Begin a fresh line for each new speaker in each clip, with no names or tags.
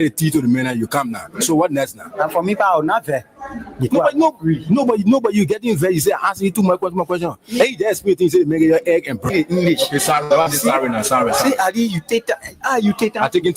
The tea to the men and you come now. So what next now?
And for me, I'll not there.
Nobody, you getting very, you say, asking you too much question. Hey, there's me things, make your egg and pray English. Sorry.
See, Ali, you take time. You take time.
I'm taking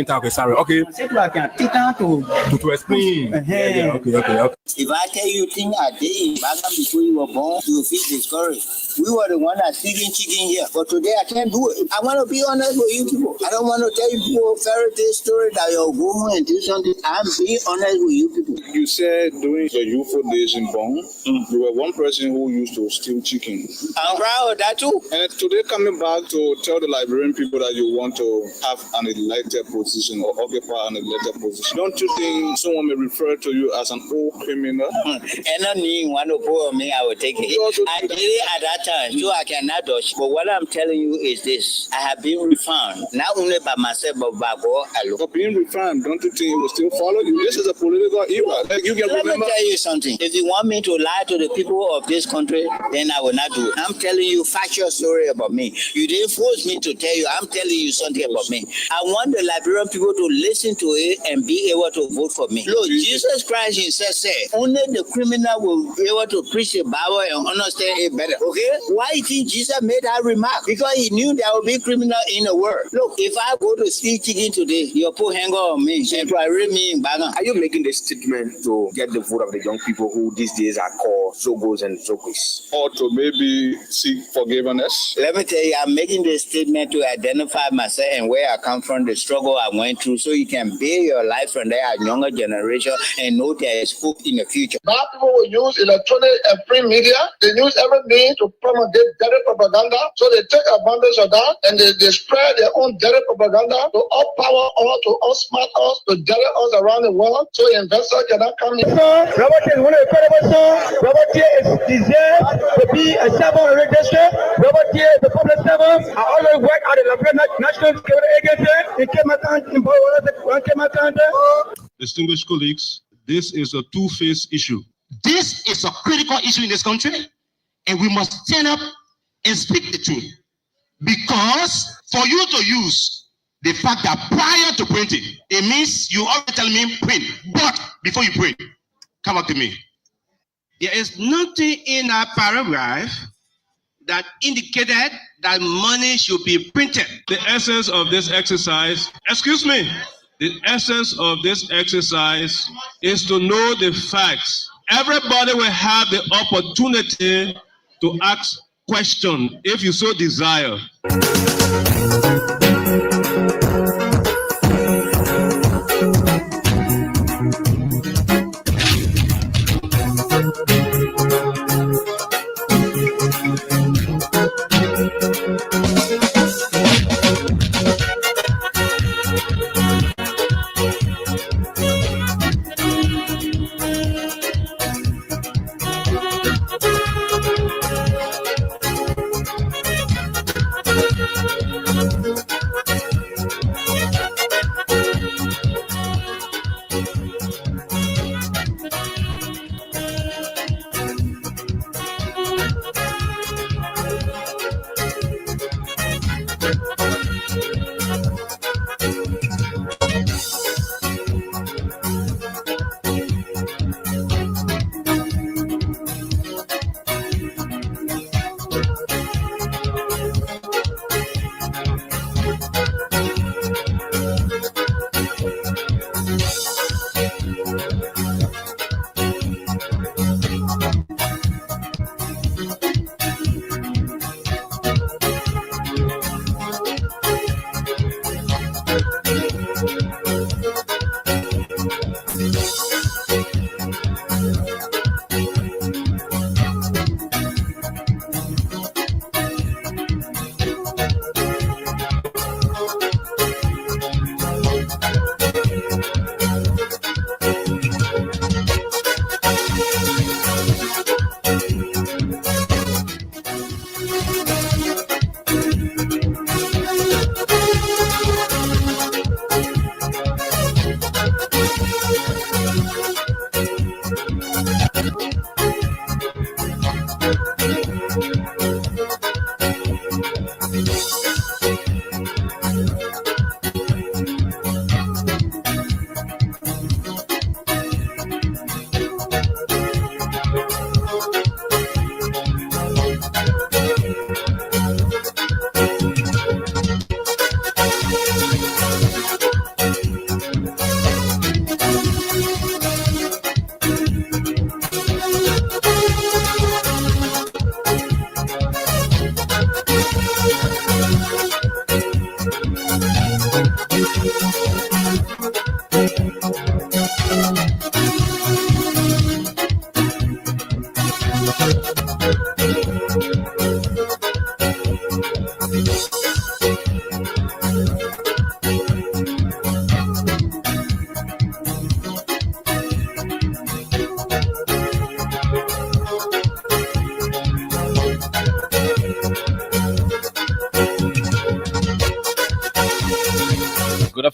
time. Okay, sorry. Okay.
I can take time
to explain. Yeah, okay.
If I tell you things I did back before you were born, you will feel discouraged. We were the one that's feeding chicken here, but today I can't do it. I want to be honest with you people. I don't want to tell you people a fairy tale story that you'll go home and do something. I'm being honest with you people.
You said during the youthful days in Bong, you were one person who used to steal chicken.
I'm proud of that too.
And today coming back to tell the Liberian people that you want to have an elected position or occupy an elected position. Don't you think someone may refer to you as an old criminal?
And not me want to pour me, I will take it. I did it at that time, so I cannot dodge. But what I'm telling you is this: I have been refound, not only by myself, but by God alone.
For being refound, don't you think it will still follow you? This is a political era. Like you can
Let
remember.
me tell you something. If you want me to lie to the people of this country, then I will not do it. I'm telling you factual story about me. You didn't force me to tell you. I'm telling you something about me. I want the Liberian people to listen to it and be able to vote for me. Look, Jesus Christ himself said, only the criminal will be able to preach the Bible and understand it better. Okay? Why you think Jesus made that remark? Because he knew there would be criminal in the world. Look, if I go to steal chicken today, you'll put hanger on me and parade me in Bagan.
Are you making this statement to get the vote of the young people who these days are called Zogos and Zogos?
Or to maybe seek forgiveness?
Let me tell you, I'm making this statement to identify myself and where I come from, the struggle I went through, so you can build your life from there at younger generation and know there is hope in the future.
Bad people will use electronic and print media. They use everything to promulgate dirty propaganda. So they take advantage of that and they spread their own dirty propaganda to outpower us, to outsmart us, to dirty us around the world. So investors cannot come in.
Robert is one of the incredible songs. Robert is deserved to be a servant of registry. Robert is the public servant. I always work at the Liberian National Security Agency. In
Distinguished colleagues, this is a two-faced issue.
This is a critical issue in this country, and we must stand up and speak the truth. Because for you to use the fact that prior to printing, it means you already tell me print, but before you print, come up to me. There is nothing in that paragraph that indicated that money should be printed.
The essence of this exercise, the essence of this exercise is to know the facts. Everybody will have the opportunity to ask questions if you so desire.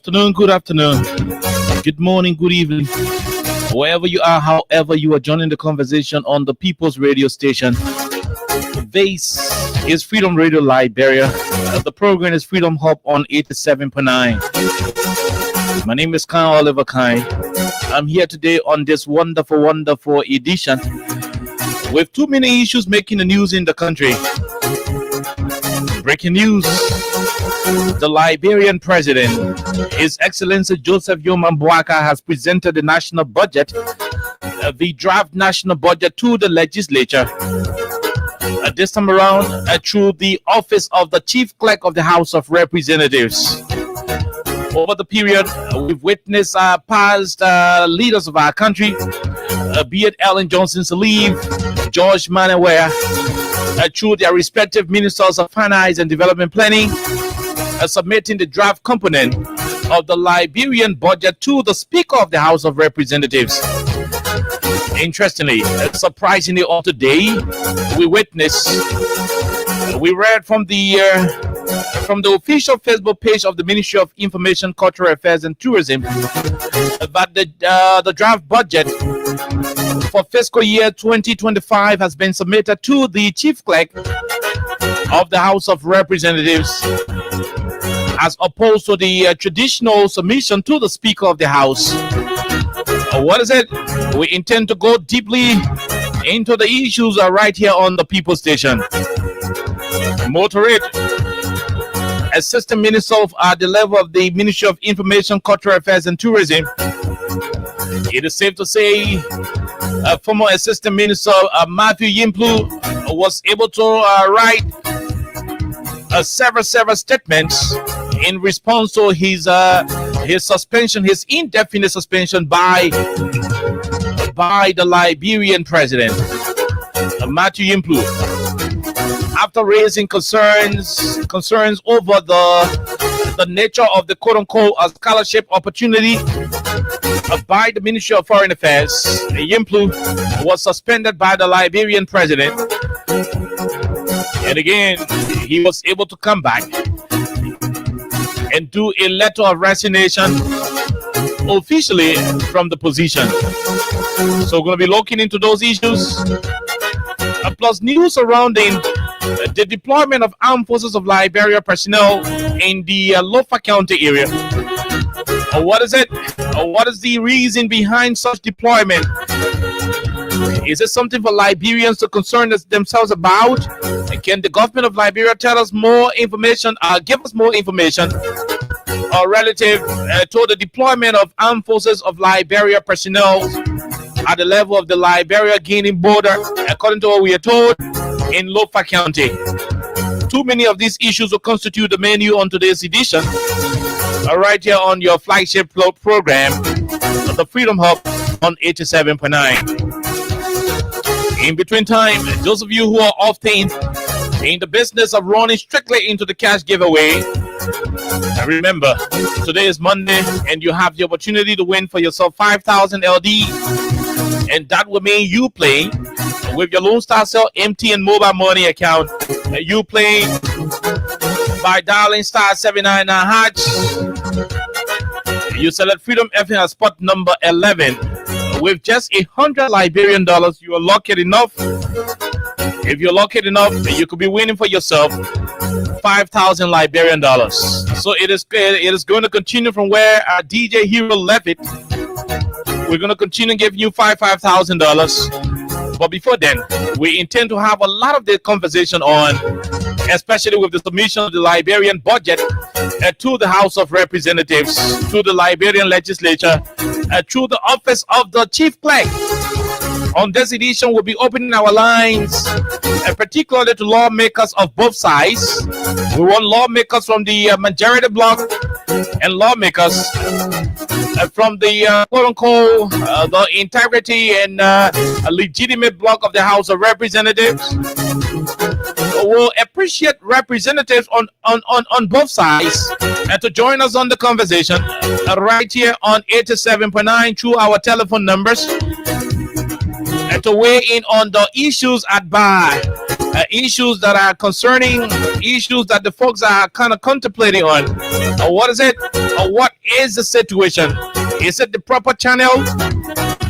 afternoon, good afternoon, good morning, good evening, wherever you are, however you are joining the conversation on the People's Radio Station. This is Freedom Radio Liberia. The program is Freedom Hub on 87.9. My name is Khan Oliver Kai. I'm here today on this wonderful, wonderful edition with too many issues making the news in the country. Breaking news. The Liberian president, His Excellency Joseph Yoman Boaka, has presented the national budget, the draft national budget, to the legislature. This time around, through the office of the chief clerk of the House of Representatives. Over the period, we've witnessed past leaders of our country, be it Ellen Johnson Sirleaf, George Manaware, through their respective ministers of finance and development planning, submitting the draft component of the Liberian budget to the Speaker of the House of Representatives. Interestingly, surprisingly, on today, we read from the official Facebook page of the Ministry of Information, Cultural Affairs and Tourism that the draft budget for fiscal year 2025 has been submitted to the Chief Clerk of the House of Representatives, as opposed to the traditional submission to the Speaker of the House. What is it? We intend to go deeply into the issues right here on the People Station. Motorate, Assistant Minister at the level of the Ministry of Information, Cultural Affairs and Tourism. It is safe to say former Assistant Minister Matthew Yimplu was able to write several statements in response to his suspension, his indefinite suspension by the Liberian president, Matthew Yimplu, after raising concerns over the nature of the quote-unquote scholarship opportunity by the Ministry of Foreign Affairs. Yimplu was suspended by the Liberian president, and again he was able to come back and do a letter of resignation officially from the position. So we're going to be looking into those issues, plus news surrounding the deployment of armed forces of Liberia personnel in the Lofa County area. What is it? What is the reason behind such deployment? Is it something for Liberians to concern themselves about? Can the government of Liberia tell us more information, give us more information relative to the deployment of armed forces of Liberia personnel at the level of the Liberia-Guinea border, according to what we are told, in Lofa County? Too many of these issues will constitute the menu on today's edition, right here on your flagship program, the Freedom Hub on 87.9. In between time, those of you who are often in the business of running strictly into the cash giveaway, remember, today is Monday and you have the opportunity to win for yourself 5,000 LD, and that will mean you play with your Lone Star Cell MTN mobile money account. You play by dialing star 799 #. You select Freedom FM as spot number 11. With just $100 Liberian, you are lucky enough. If you're lucky enough, you could be winning for yourself 5,000 Liberian dollars. So it is going to continue from where our DJ Hero left it. We're going to continue giving you $5,000. But before then, we intend to have a lot of the conversation on, especially with the submission of the Liberian budget to the House of Representatives, to the Liberian legislature, through the office of the chief clerk. On this edition, we'll be opening our lines, particularly to lawmakers of both sides. We want lawmakers from the majority bloc and lawmakers from the quote-unquote the integrity and legitimate bloc of the House of Representatives. We'll appreciate representatives on both sides and to join us on the conversation right here on 87.9 through our telephone numbers, and to weigh in on the issues at bar issues that are concerning, issues that the folks are kind of contemplating on. What is it? What is the situation? Is it the proper channel?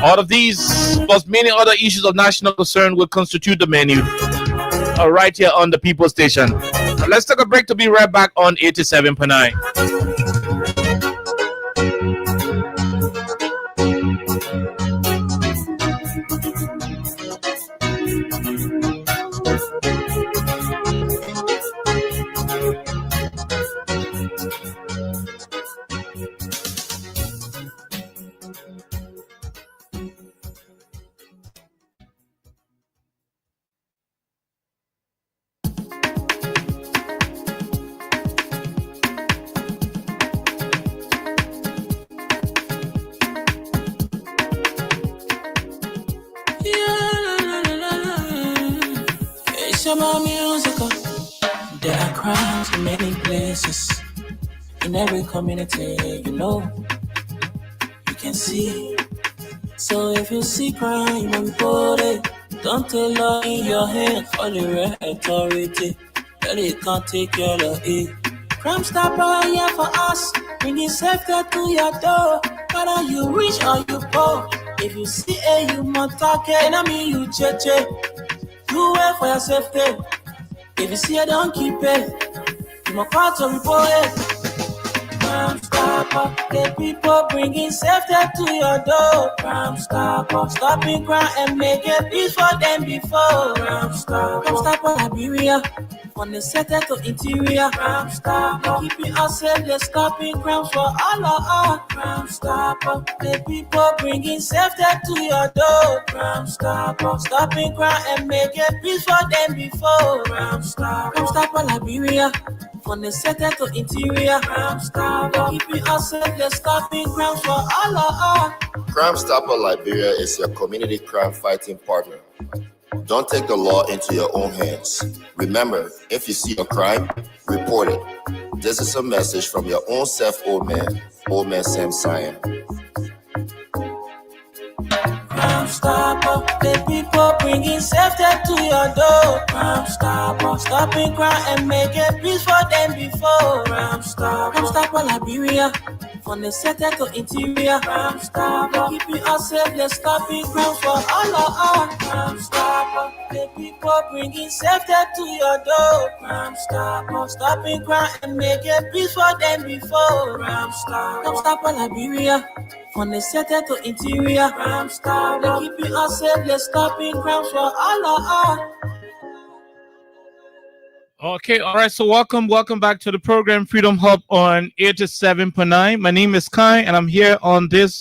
All of these, plus many other issues of national concern, will constitute the menu right here on the People Station. Let's take a break to be right back on 87.9.
There are crimes in many places, in every community, you can see. So if you see crime, report it. Don't tell law in your hand for the real authority. That it can't take care of it. Crime stopper here for us, bringing safety to your door. Whether you rich or you poor, if you see a human talking, I mean you cheche. You wait for your safety. If you see it, don't keep it. You must call to report it. Crime stopper, the people bringing safety to your door. Crime stopper, stopping crime and making peace for them before. Crime stopper, Liberia, from the center to interior. Crime stopper, keeping us safe, they're stopping crimes for all of us. Crime stopper, the people bringing safety to your door. Crime stopper, stopping crime and making peace for them before. Crime stopper, Liberia, from the center to interior. Crime stopper, keeping us safe, they're stopping crimes for all of us.
Crime Stopper Liberia is your community crime fighting partner. Don't take the law into your own hands. Remember, if you see a crime, report it. This is a message from your own self, Old Man Sam Cyan.
Crime stopper, the people bringing safety to your door. Crime stopper, stopping crime and making peace for them before. Crime stopper, Liberia, from the center to interior. Crime stopper, keeping us safe, they're stopping crime for all of us. Crime stopper, the people bringing safety to your door. Crime stopper, stopping crime and making peace for them before. Crime stopper, Liberia, from the center to interior. Crime stopper, keeping us safe, they're stopping crimes for all of us.
Okay, all right. So welcome back to the program Freedom Hub on 87.9. My name is Kai, and I'm here on this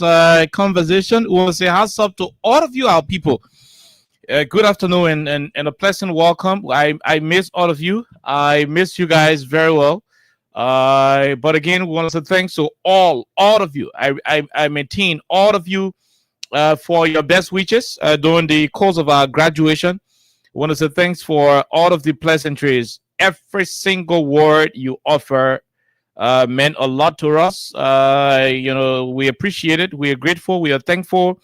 conversation. We want to say how's up to all of you, our people. Good afternoon and a pleasant welcome. I miss all of you. I miss you guys very well. But again, we want to say thanks to all of you. I maintain all of you for your best wishes during the course of our graduation. I want to say thanks for all of the pleasantries. Every single word you offer meant a lot to us. We appreciate it. We are grateful. We are thankful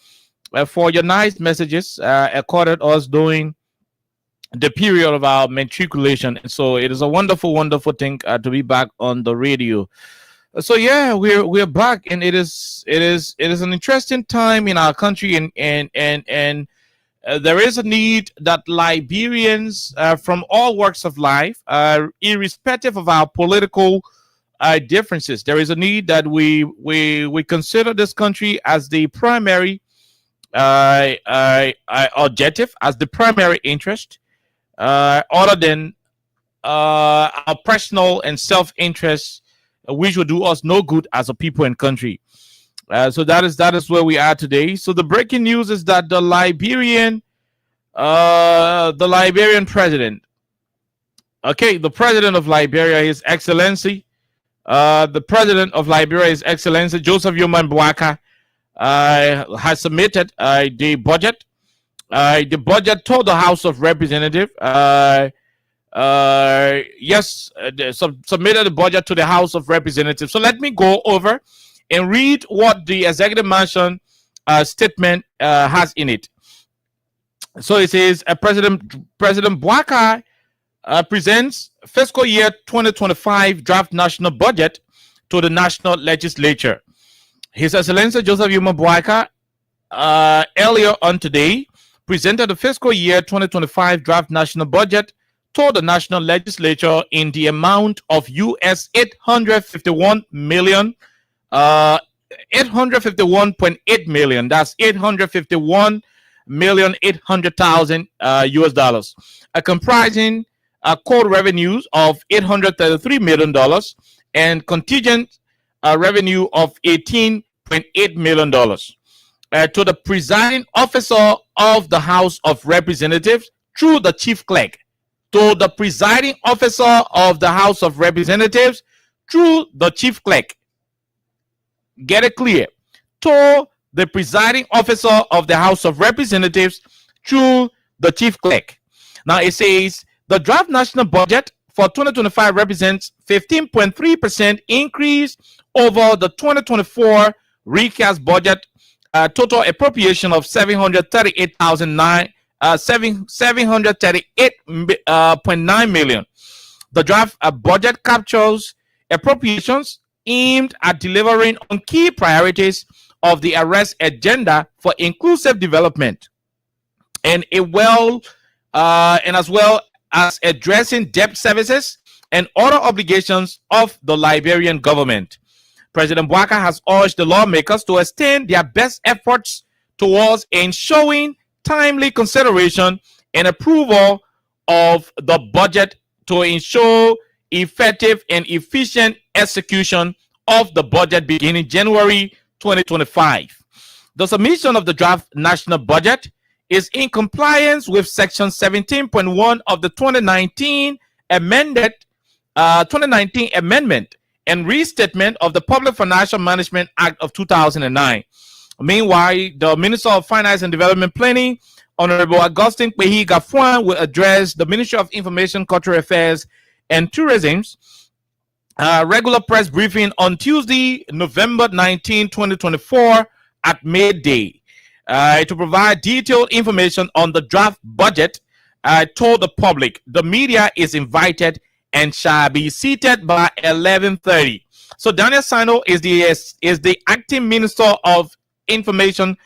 for your nice messages accorded us during the period of our matriculation. And so it is a wonderful, wonderful thing to be back on the radio. So yeah, we're back, and it is an interesting time in our country, and there is a need that Liberians from all walks of life, irrespective of our political differences, there is a need that we consider this country as the primary objective, as the primary interest, other than our personal and self-interest, which will do us no good as a people and country. So that is where we are today. So the breaking news is that the Liberian president, the president of Liberia, His Excellency, Joseph Yoman Boaka, has submitted the budget. The budget to the House of Representatives. Submitted the budget to the House of Representatives. So let me go over and read what the Executive Mansion statement has in it. So it says President Boakai presents fiscal year 2025 draft national budget to the national legislature. His Excellency Joseph Yuma Boakai earlier on today presented the fiscal year 2025 draft national budget to the national legislature in the amount of US 851 million 851.8 million. That's 851,800,000 US dollars, comprising core revenues of $833 million and contingent revenue of $18.8 million. To the presiding officer of the House of Representatives through the chief clerk. To the presiding officer of the House of Representatives through the chief clerk. Get it clear. To the presiding officer of the House of Representatives through the chief clerk. Now it says the draft national budget for 2025 represents 15.3% increase over the 2024 recast budget, total appropriation of $738.9 million. The draft budget captures appropriations aimed at delivering on key priorities of the arrest agenda for inclusive development, and as well as addressing debt services and other obligations of the Liberian government. President Boakai has urged the lawmakers to extend their best efforts towards ensuring timely consideration and approval of the budget to ensure effective and efficient execution of the budget beginning January 2025. The submission of the draft national budget is in compliance with Section 17.1 of the 2019 Amendment and Restatement of the Public Financial Management Act of 2009. Meanwhile, the Minister of Finance and Development Planning, Honorable Augustine Kwehi Gafuan, will address the Ministry of Information, Cultural Affairs, and Tourism's regular press briefing on Tuesday, November 19, 2024 at midday to provide detailed information on the draft budget to the public. The media is invited and shall be seated by 11:30. So Daniel Sino is the acting Minister of Information,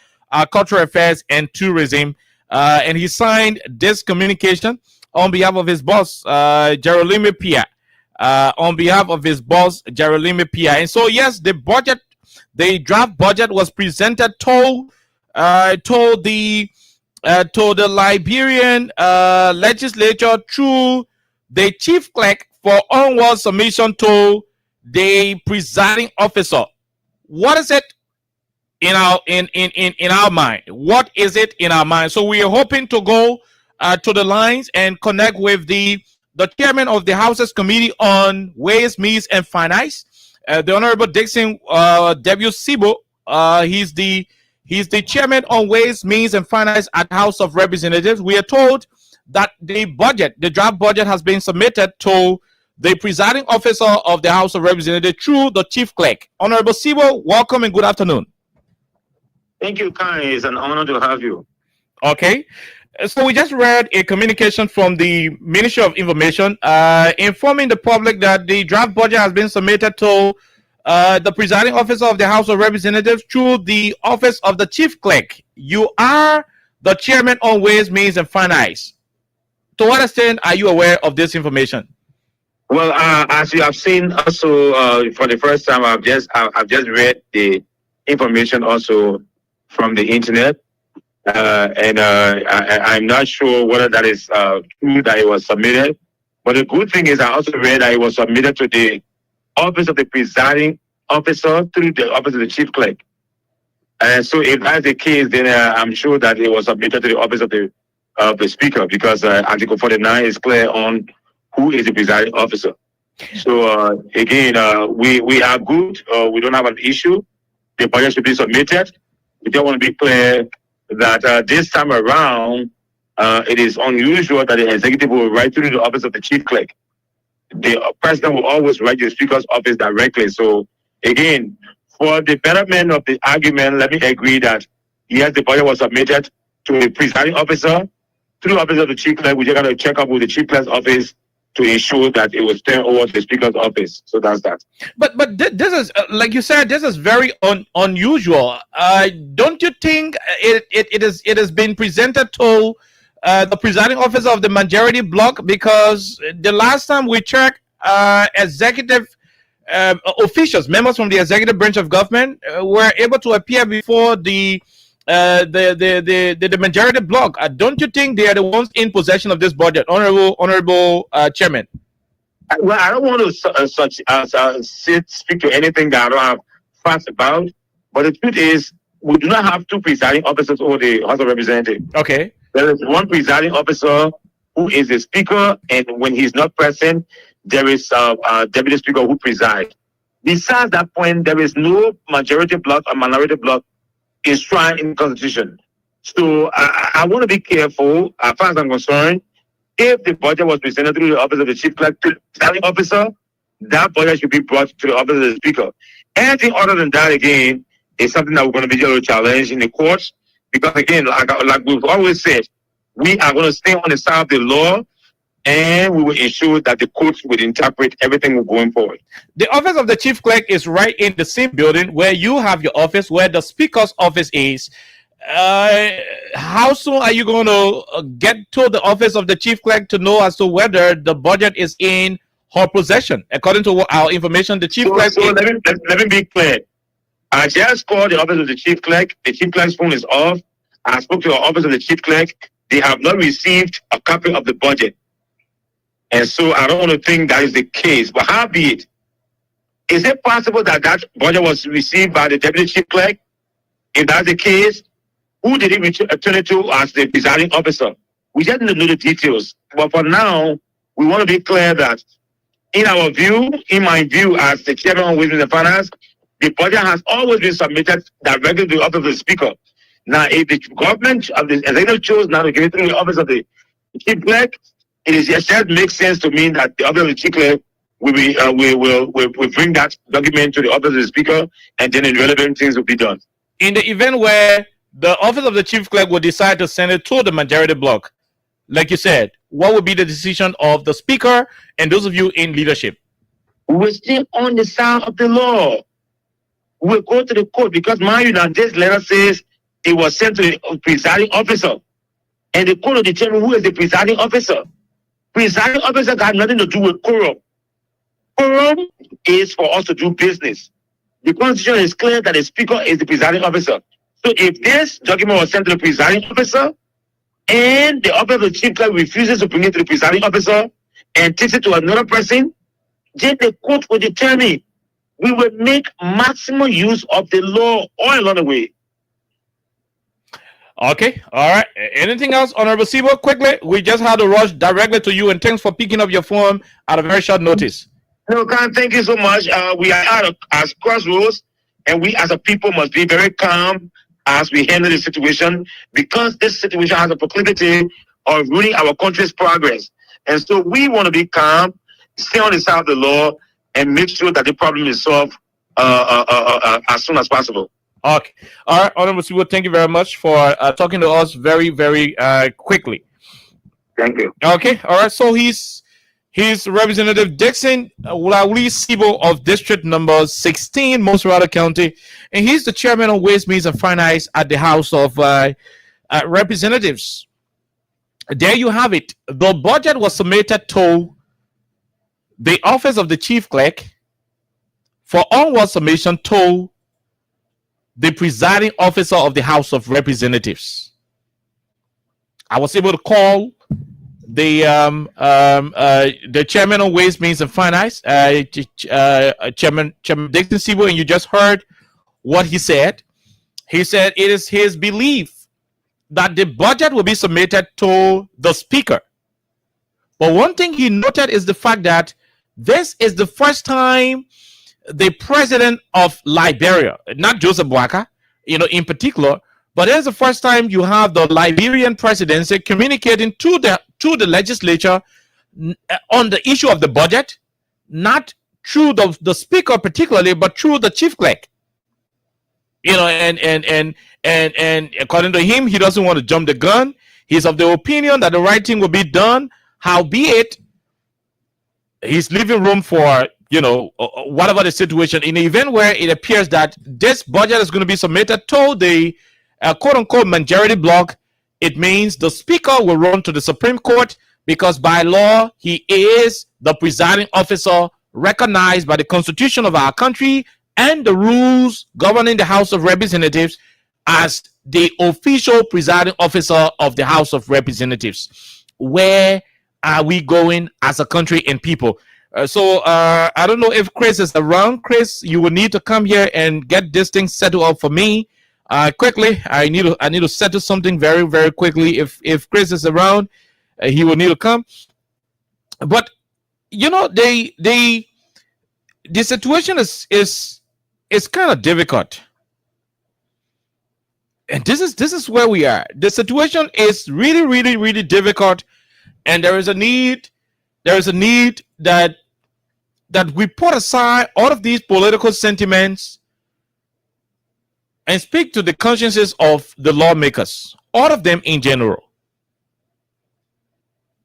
Cultural Affairs, and Tourism, and he signed this communication on behalf of his boss, Jerolime Pia. On behalf of his boss, Jerolime Pia. And so, yes, the draft budget was presented to the Liberian legislature through the chief clerk for onward submission to the presiding officer. What is it in our mind? What is it in our mind? So we are hoping to go to the lines and connect with the chairman of the House's Committee on Ways, Means, and Finance, the Honorable Dixon Seboe. He's the chairman on Ways, Means, and Finance at House of Representatives. We are told that the draft budget has been submitted to the presiding officer of the House of Representatives through the chief clerk. Honorable Seboe, welcome and good afternoon.
Thank you, Kai. It's an honor to have you.
Okay. So we just read a communication from the Ministry of Information informing the public that the draft budget has been submitted to the presiding officer of the House of Representatives through the office of the chief clerk. You are the chairman on Ways, Means, and Finance. To what extent are you aware of this information?
Well, as you have seen, also for the first time, I've just read the information also from the internet. I'm not sure whether that is true that it was submitted. But the good thing is I also read that it was submitted to the office of the presiding officer through the office of the chief clerk. And so if that's the case, then I'm sure that it was submitted to the office of the speaker, because Article 49 is clear on who is the presiding officer. So again, we are good. We don't have an issue. The budget should be submitted. We just want to be clear that this time around, it is unusual that the executive will write through the office of the chief clerk. The president will always write to the speaker's office directly. So again, for the betterment of the argument, let me agree that yes, the budget was submitted to the presiding officer through the office of the chief clerk, we're going to check up with the chief clerk's office to ensure that it was turned over to the speaker's office. So that's that.
But this is like you said, this is very unusual. Don't you think it has been presented to the presiding officer of the majority bloc? Because the last time we checked, executive officials, members from the executive branch of government, were able to appear before the majority bloc. Don't you think they are the ones in possession of this budget, honorable chairman?
Well, I don't want to speak to anything that I don't have facts about. But the truth is, we do not have two presiding officers over the House of Representatives.
Okay.
There is one presiding officer who is the speaker, and when he's not present, there is a deputy speaker who presides. Besides that point, there is no majority bloc or minority bloc enshrined in the Constitution. So I want to be careful, as far as I'm concerned. If the budget was presented through the office of the chief clerk to the presiding officer, that budget should be brought to the office of the speaker. Anything other than that, again, is something that we're going to be able to challenge in the courts. Because again, like we've always said, we are going to stay on the side of the law, and we will ensure that the courts will interpret everything going forward.
The office of the chief clerk is right in the same building where you have your office, where the speaker's office is. How soon are you going to get to the office of the chief clerk to know as to whether the budget is in her possession? According to our information, the chief clerk.
So let me be clear. I just called the office of the chief clerk. The chief clerk's phone is off. I spoke to the office of the chief clerk. They have not received a copy of the budget. And so I don't want to think that is the case. But how be it? Is it possible that that budget was received by the deputy chief clerk? If that's the case, who did he return it to as the presiding officer? We just need to know the details. But for now, we want to be clear that in our view, in my view as the chairman of Ways and Finance, the budget has always been submitted directly to the office of the speaker. Now, if the government of the executive chose now to give it to the office of the chief clerk, it is just makes sense to me that the office of the chief clerk will bring that document to the office of the speaker, and then the relevant things will be done.
In the event where the office of the chief clerk will decide to send it to the majority bloc, like you said, what would be the decision of the speaker and those of you in leadership?
We're still on the side of the law. We'll go to the court because, mind you, now this letter says it was sent to the presiding officer, and the court will determine who is the presiding officer. Presiding officer got nothing to do with quorum. Quorum is for us to do business. The Constitution is clear that the speaker is the presiding officer. So if this document was sent to the presiding officer and the office of the chief clerk refuses to bring it to the presiding officer and takes it to another person, then the court will determine. We will make maximum use of the law all along the way.
Okay, all right. Anything else, Honorable Seboe? Quickly, we just had to rush directly to you, and thanks for picking up your phone at a very short notice.
No, Khan, thank you so much. We are at as crossroads, and we as a people must be very calm as we handle the situation, because this situation has a proclivity of ruining our country's progress. And so we want to be calm, stay on the side of the law, and make sure that the problem is solved as soon as possible.
Okay. All right, Honorable Seboe, thank you very much for talking to us very, very quickly.
Thank you.
Okay. All right. So he's Representative Dixon Seboe of District Number 16, Monserrate County, and he's the chairman of Ways, Means, and Finance at the House of Representatives. There you have it. The budget was submitted to the office of the chief clerk for onward submission to the presiding officer of the House of Representatives. I was able to call the chairman of Ways, Means, and Finance, Chairman Dixon Seboe, and you just heard what he said. He said it is his belief that the budget will be submitted to the speaker. But one thing he noted is the fact that this is the first time the president of Liberia, not Joseph Boakai, in particular, but it's the first time you have the Liberian presidency communicating to the legislature on the issue of the budget, not through the speaker particularly, but through the chief clerk. And according to him, he doesn't want to jump the gun. He's of the opinion that the right thing will be done, howbeit he's leaving room for, whatever the situation. In the event where it appears that this budget is going to be submitted to the quote-unquote majority bloc, it means the speaker will run to the Supreme Court, because by law, he is the presiding officer recognized by the Constitution of our country and the rules governing the House of Representatives as the official presiding officer of the House of Representatives. Where are we going as a country and people? So I don't know if Chris is around. Chris, you will need to come here and get this thing settled up for me quickly. I need to settle something very, very quickly. If Chris is around, he will need to come. But the situation is kind of difficult, and this is where we are. The situation is really, really, really difficult, and there is a need that we put aside all of these political sentiments and speak to the consciences of the lawmakers, all of them in general.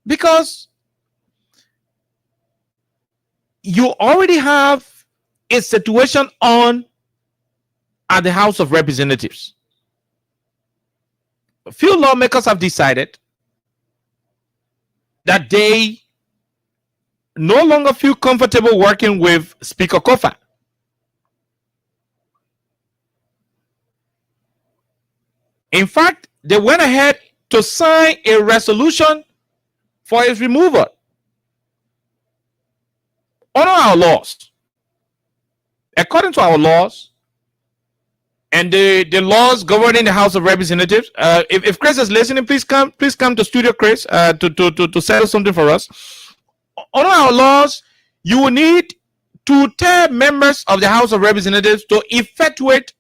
Because you already have a situation on at the House of Representatives. A few lawmakers have decided that they no longer feel comfortable working with Speaker Kofa. In fact, they went ahead to sign a resolution for his removal. Under our laws, according to our laws and the laws governing the House of Representatives, if Chris is listening, please come to studio, Chris, to settle something for us. Under our laws, you will need 2/3 members of the House of Representatives to effectuate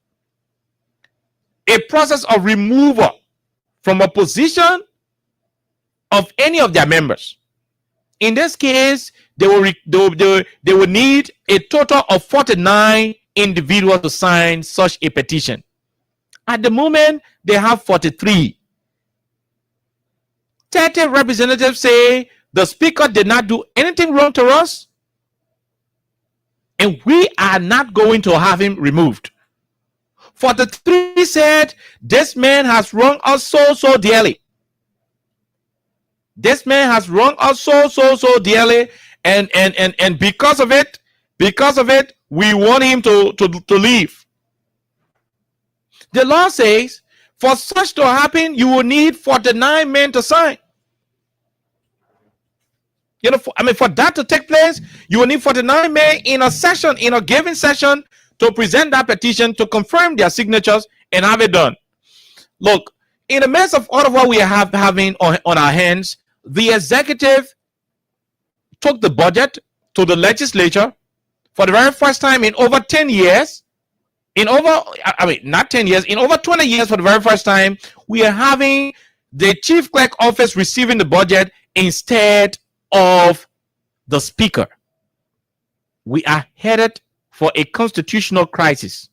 a process of removal from a position of any of their members. In this case, they will need a total of 49 individuals to sign such a petition. At the moment, they have 43. 30 representatives say the speaker did not do anything wrong to us, and we are not going to have him removed. 43 said this man has wronged us so dearly. This man has wronged us so dearly, and because of it, we want him to leave. The law says for such to happen, you will need 49 men to sign. For that to take place, you will need 49 men in a given session to present that petition, to confirm their signatures and have it done. Look, in the midst of all of what we are having on our hands, the executive took the budget to the legislature for the very first time in over 10 years. In over 20 years, for the very first time, we are having the chief clerk office receiving the budget instead of the speaker. We are headed for a constitutional crisis.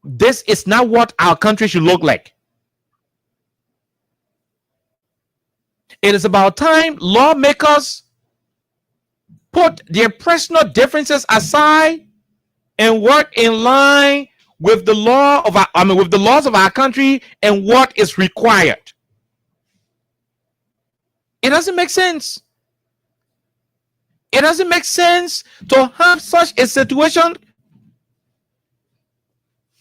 This is not what our country should look like. It is about time lawmakers put their personal differences aside and work in line with the laws of our country and what is required. It doesn't make sense. It doesn't make sense to have such a situation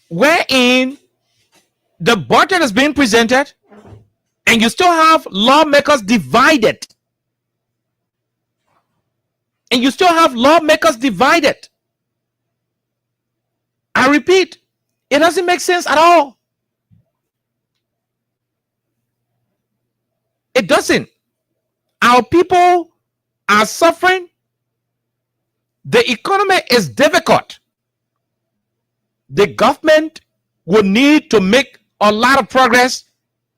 wherein the budget is being presented and you still have lawmakers divided. I repeat, it doesn't make sense at all. It doesn't. Our people are suffering. The economy is difficult. The government will need to make a lot of progress.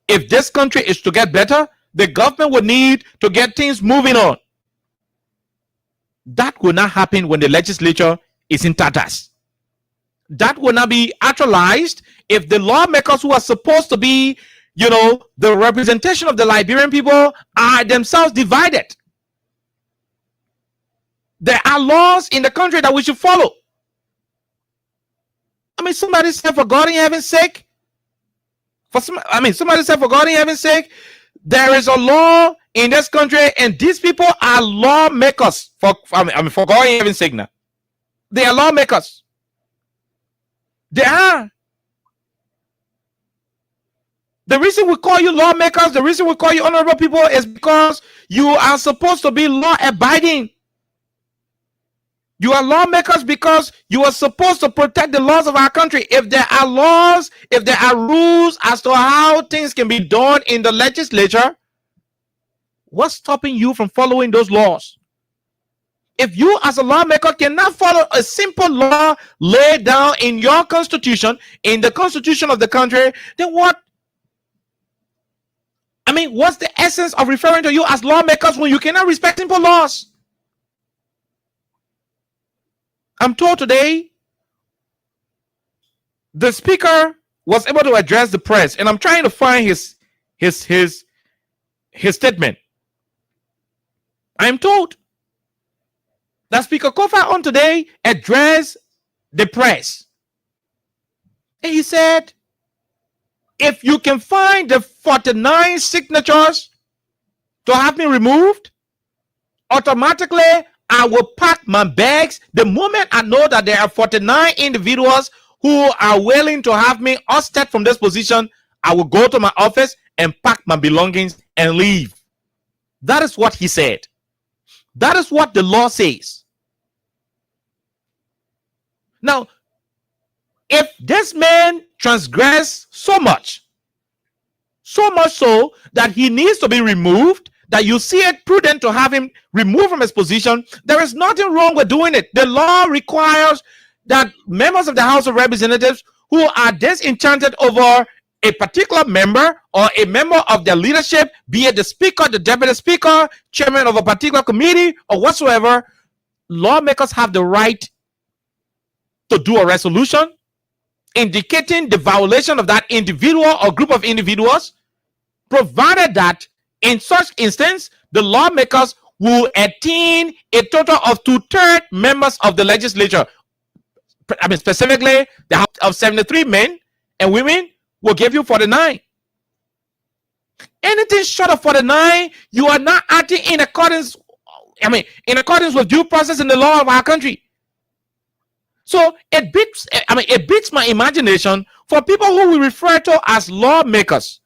If this country is to get better, the government will need to get things moving on. That will not happen when the legislature is in tatters. that will not be actualized if the lawmakers who are supposed to be, the representation of the Liberian people are themselves divided. There are laws in the country that we should follow. Somebody said, for God in heaven's sake, somebody said, for God in heaven's sake, there is a law in this country, and these people are lawmakers. For God in heaven's sake, now they are lawmakers. They are. The reason we call you lawmakers, the reason we call you honorable people, is because you are supposed to be law abiding. You are lawmakers because you are supposed to protect the laws of our country. If there are laws, if there are rules as to how things can be done in the legislature, what's stopping you from following those laws? If you as a lawmaker cannot follow a simple law laid down in your constitution, in the constitution of the country, then what? What's the essence of referring to you as lawmakers when you cannot respect simple laws? I'm told today the speaker was able to address the press, and I'm trying to find his statement. I'm told that Speaker Kofa on today addressed the press, and he said, if you can find the 49 signatures to have me removed, automatically I will pack my bags. The moment I know that there are 49 individuals who are willing to have me ousted from this position, I will go to my office and pack my belongings and leave. That is what he said. That is what the law says. Now, if this man transgressed so much so that he needs to be removed, that you see it prudent to have him removed from his position, there is nothing wrong with doing it. The law requires that members of the House of Representatives who are disenchanted over a particular member or a member of their leadership, be it the speaker, the deputy speaker, chairman of a particular committee, or whatsoever, lawmakers have the right to do a resolution indicating the violation of that individual or group of individuals, provided that in such instance, the lawmakers will attain a total of 2/3 members of the legislature. Specifically, the House of 73 men and women will give you 49. Anything short of 49, you are not acting in accordance, in accordance with due process in the law of our country. So it beats my imagination for people who we refer to as lawmakers,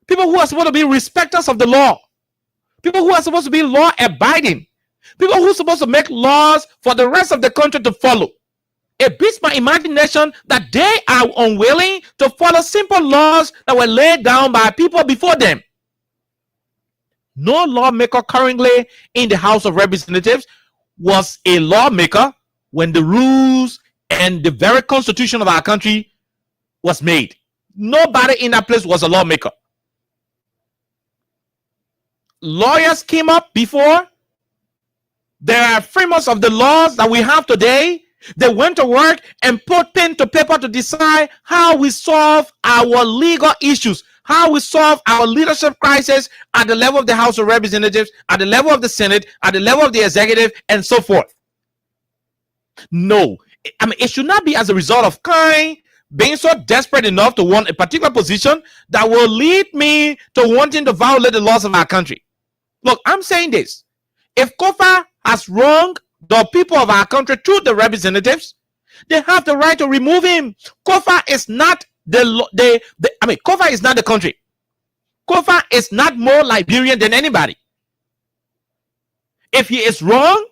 people who are supposed to be respecters of the law, people who are supposed to be law abiding, people who are supposed to make laws for the rest of the country to follow. It beats my imagination that they are unwilling to follow simple laws that were laid down by people before them. No lawmaker currently in the House of Representatives was a lawmaker when the rules and the very constitution of our country was made. Nobody in that place was a lawmaker. Lawyers came up before. There are framers of the laws that we have today. They went to work and put pen to paper to decide how we solve our legal issues, how we solve our leadership crisis at the level of the House of Representatives, at the level of the Senate, at the level of the executive, and so forth. No, it should not be as a result of being so desperate enough to want a particular position that will lead me to wanting to violate the laws of our country. Look, I'm saying this. If Kofa has wronged the people of our country through the representatives, they have the right to remove him. Kofa is not Kofa is not the country. Kofa is not more Liberian than anybody. If he is wrong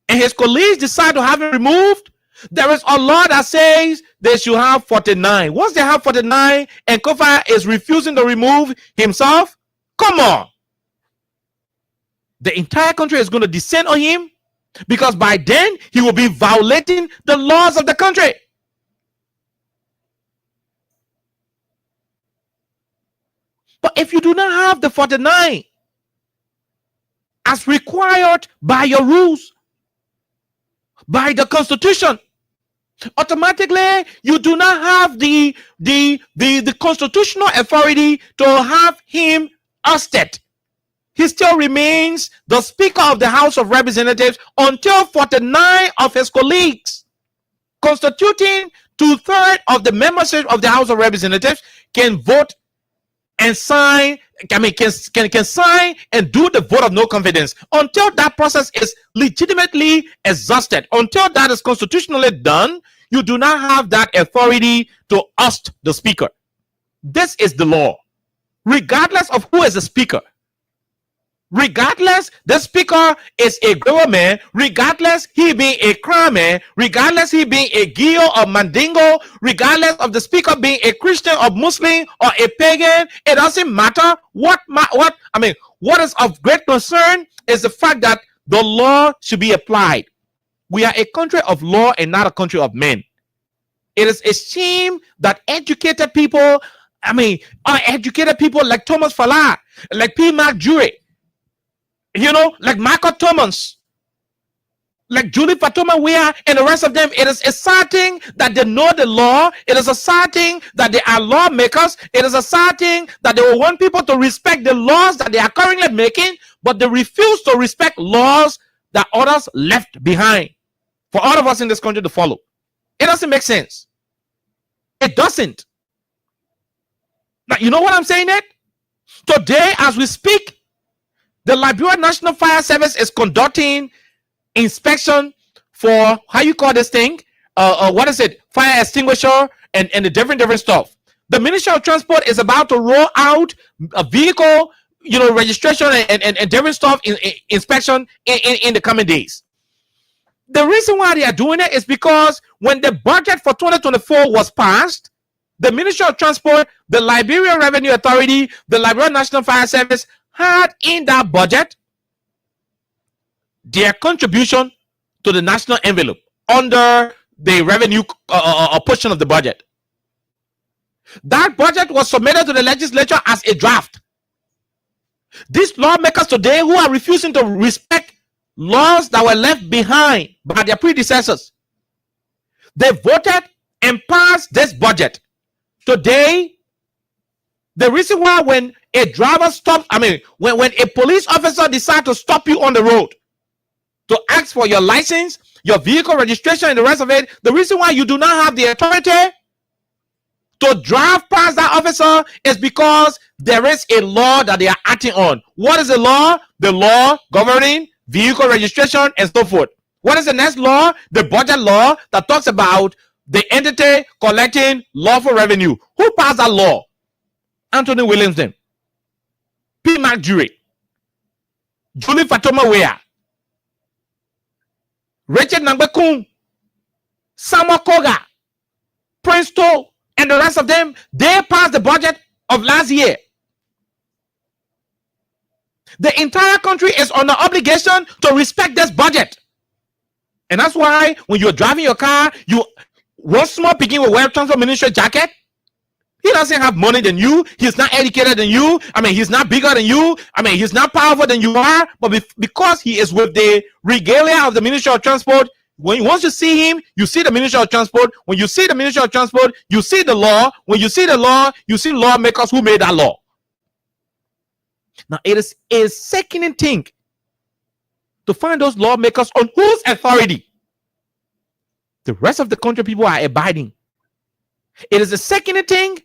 and his colleagues decide to have him removed, there is a law that says they should have 49. Once they have 49 and Kofa is refusing to remove himself, come on. The entire country is going to descend on him, because by then he will be violating the laws of the country. But if you do not have the 49 as required by your rules, by the Constitution, automatically you do not have the constitutional authority to have him ousted. He still remains the Speaker of the House of Representatives until 49 of his colleagues, constituting 2/3 of the membership of the House of Representatives, can vote and sign. Can sign and do the vote of no confidence. Until that process is legitimately exhausted, until that is constitutionally done, you do not have that authority to oust the Speaker. This is the law, regardless of who is the Speaker. Regardless, the Speaker is a grower man, regardless he being a crime man, regardless he being a Gio or Mandingo, regardless of the Speaker being a Christian or Muslim or a pagan, it doesn't matter. What is of great concern is the fact that the law should be applied. We are a country of law and not a country of men. It is a shame that educated people, educated people like Thomas Falah, like P. Mark Jury, like Michael Thomas, like Julie Fatoma Weah, and the rest of them, it is a sad thing that they know the law. It is a sad thing that they are lawmakers. It is a sad thing that they will want people to respect the laws that they are currently making, but they refuse to respect laws that others left behind for all of us in this country to follow. It doesn't make sense. It doesn't. Now, you know what I'm saying? It today, as we speak, the Liberia National Fire Service is conducting inspection for, how you call this thing? What is it? Fire extinguisher and the different stuff. The Ministry of Transport is about to roll out a vehicle, registration and different stuff in inspection in the coming days. The reason why they are doing it is because when the budget for 2024 was passed, the Ministry of Transport, the Liberia Revenue Authority, the Liberia National Fire Service had in that budget their contribution to the national envelope under the revenue portion of the budget. That budget was submitted to the legislature as a draft. These lawmakers today who are refusing to respect laws that were left behind by their predecessors, they voted and passed this budget. Today, the reason why when a driver stops, when a police officer decides to stop you on the road to ask for your license, your vehicle registration, and the rest of it, the reason why you do not have the authority to drive past that officer is because there is a law that they are acting on. What is the law? The law governing vehicle registration and so forth. What is the next law? The budget law that talks about the entity collecting lawful revenue. Who passed that law? Anthony Williamson, P. Mark Jury, Julie Fatoma Weah, Richard Nangbekun, Samuel Koga, Prince To, and the rest of them. They passed the budget of last year. The entire country is under obligation to respect this budget. And that's why when you're driving your car, one small picking will wear transport ministry jacket. He doesn't have money than you. He's not educated than you. He's not bigger than you. He's not powerful than you are. But because he is with the regalia of the Ministry of Transport, once you see him, you see the Ministry of Transport. When you see the Ministry of Transport, you see the law. When you see the law, you see lawmakers who made that law. Now, it is a sickening thing to find those lawmakers on whose authority the rest of the country people are abiding. It is a sickening thing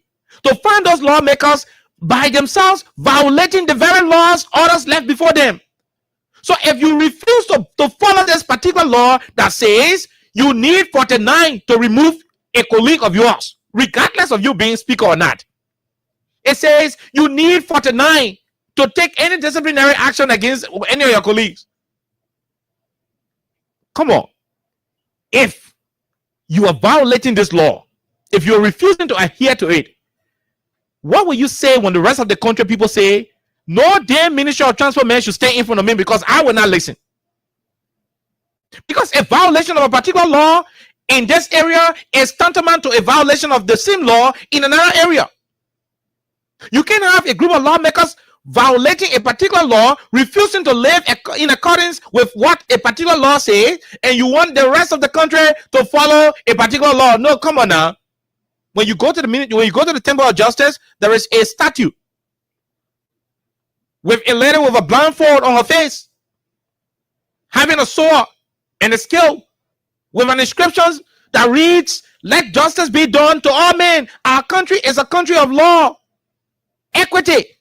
to find those lawmakers by themselves violating the very laws others left before them. So if you refuse to follow this particular law that says you need 49 to remove a colleague of yours, regardless of you being speaker or not, it says you need 49 to take any disciplinary action against any of your colleagues. Come on. If you are violating this law, if you're refusing to adhere to it, what will you say when the rest of the country people say, no damn Ministry of Transport man should stay in front of me because I will not listen? Because a violation of a particular law in this area is tantamount to a violation of the same law in another area. You can have a group of lawmakers violating a particular law, refusing to live in accordance with what a particular law says, and you want the rest of the country to follow a particular law. No, come on now. When you go to the Temple of Justice, there is a statue with a lady with a blindfold on her face, having a sword and a skill, with an inscription that reads, "Let justice be done to all men." Our country is a country of law, equity.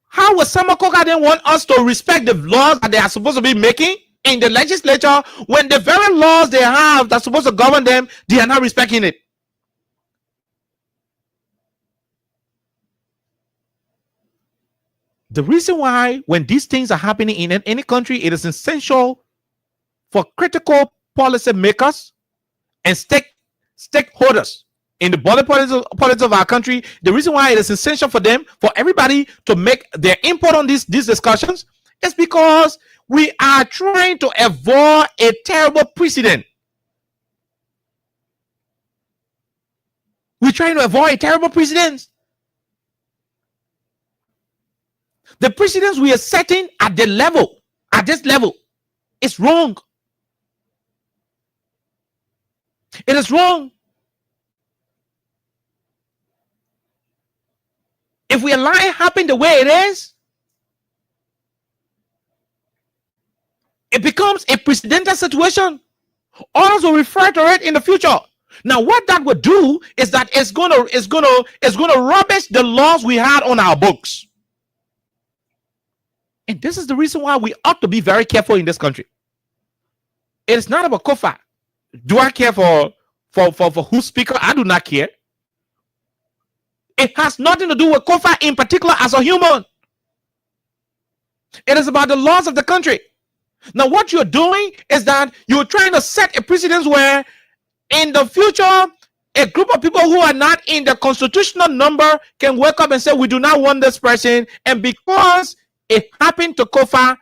How would Samakoka then want us to respect the laws that they are supposed to be making in the legislature when the very laws they have that's supposed to govern them, they are not respecting it? The reason why when these things are happening in any country, it is essential for critical policy makers and stakeholders in the body politics of our country. The reason why it is essential for them, for everybody to make their input on these discussions, is because we are trying to avoid a terrible precedent. We're trying to avoid a terrible precedent. The precedents we are setting at this level, is wrong. It is wrong. If we allow it happen the way it is, it becomes a precedented situation. Others will refer to it in the future. Now, what that would do is that it's gonna rubbish the laws we had on our books. And this is the reason why we ought to be very careful in this country. It is not about Kofa. Do I care for who's speaker? I do not care. It has nothing to do with Kofa in particular as a human. It is about the laws of the country. Now, what you're doing is that you're trying to set a precedent where in the future, a group of people who are not in the constitutional number can wake up and say, we do not want this person. And because it happened to Kofa,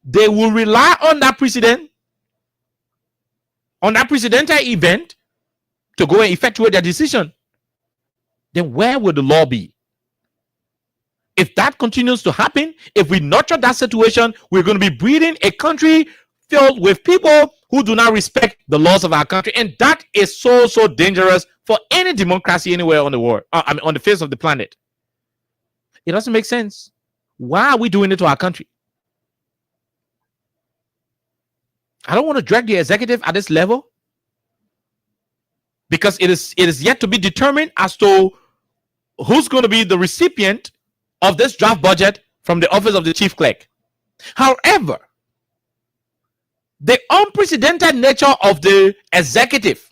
they will rely on that precedent, on that precedental event to go and effectuate their decision. Then where will the law be? If that continues to happen, if we nurture that situation, we're going to be breeding a country filled with people who do not respect the laws of our country. And that is so dangerous for any democracy anywhere on the world, on the face of the planet. It doesn't make sense. Why are we doing it to our country? I don't want to drag the executive at this level because it is yet to be determined as to who's going to be the recipient of this draft budget from the office of the chief clerk. However, the unprecedented nature of the executive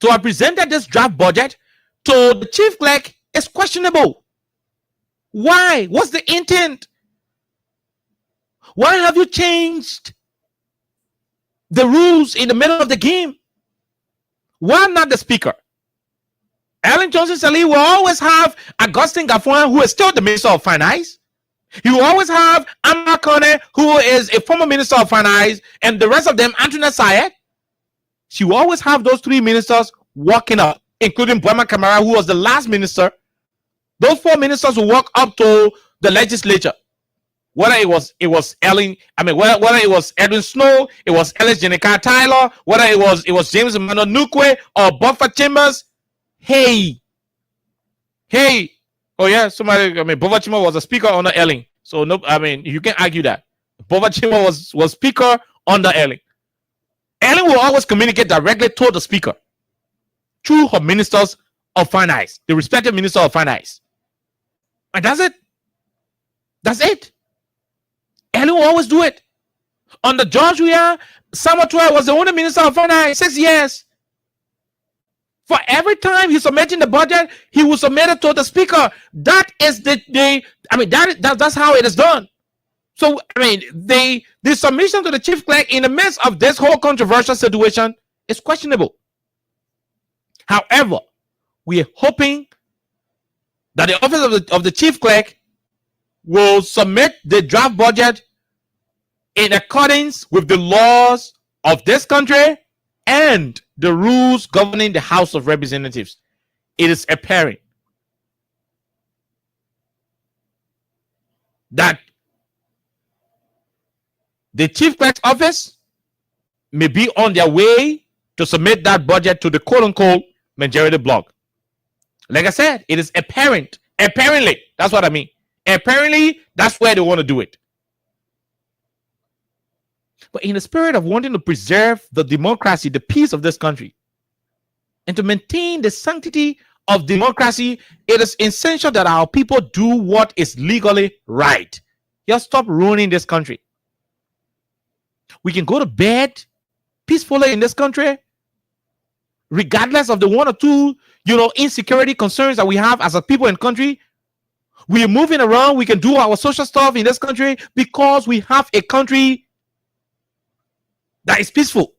to have presented this draft budget to the chief clerk is questionable. Why? What's the intent? Why have you changed the rules in the middle of the game? Why not the speaker? Ellen Johnson-Sirleaf will always have Augustine Gaffron, who is still the Minister of Finance. He will always have Amma Kone, who is a former Minister of Finance, and the rest of them, Antoinette Sayed. She will always have those three ministers walking up, including Bwema Kamara, who was the last minister. Those four ministers will walk up to the legislature. Whether it was Ellen, whether it was Edwin Snow, it was Ellis Jenica Tyler, whether it was James Emmanuel Nukwe or Buffer Chambers. Hey, oh yeah, somebody. Buffer Chambers was a speaker under Ellen, so no, you can't argue that. Buffer Chambers was speaker under Ellen. Ellen will always communicate directly to the speaker through her ministers of finance, the respective minister of finance. And that's it. That's it. Ellen will always do it. Under George Weah, Samuel was the only minister of finance 6 years. For every time he's submitting the budget, he will submit it to the speaker. That is that's how it is done. So the submission to the chief clerk in the midst of this whole controversial situation is questionable. However, we are hoping that the office of the chief clerk will submit the draft budget in accordance with the laws of this country and the rules governing the House of Representatives. It is apparent that the chief clerk's office may be on their way to submit that budget to the quote-unquote majority bloc. Like I said, it is apparent. Apparently, that's what I mean. Apparently, that's where they want to do it. But in the spirit of wanting to preserve the democracy, the peace of this country, and to maintain the sanctity of democracy, it is essential that our people do what is legally right. Just stop ruining this country. We can go to bed peacefully in this country, regardless of the one or two, insecurity concerns that we have as a people in country. We are moving around. We can do our social stuff in this country because we have a country that is peaceful.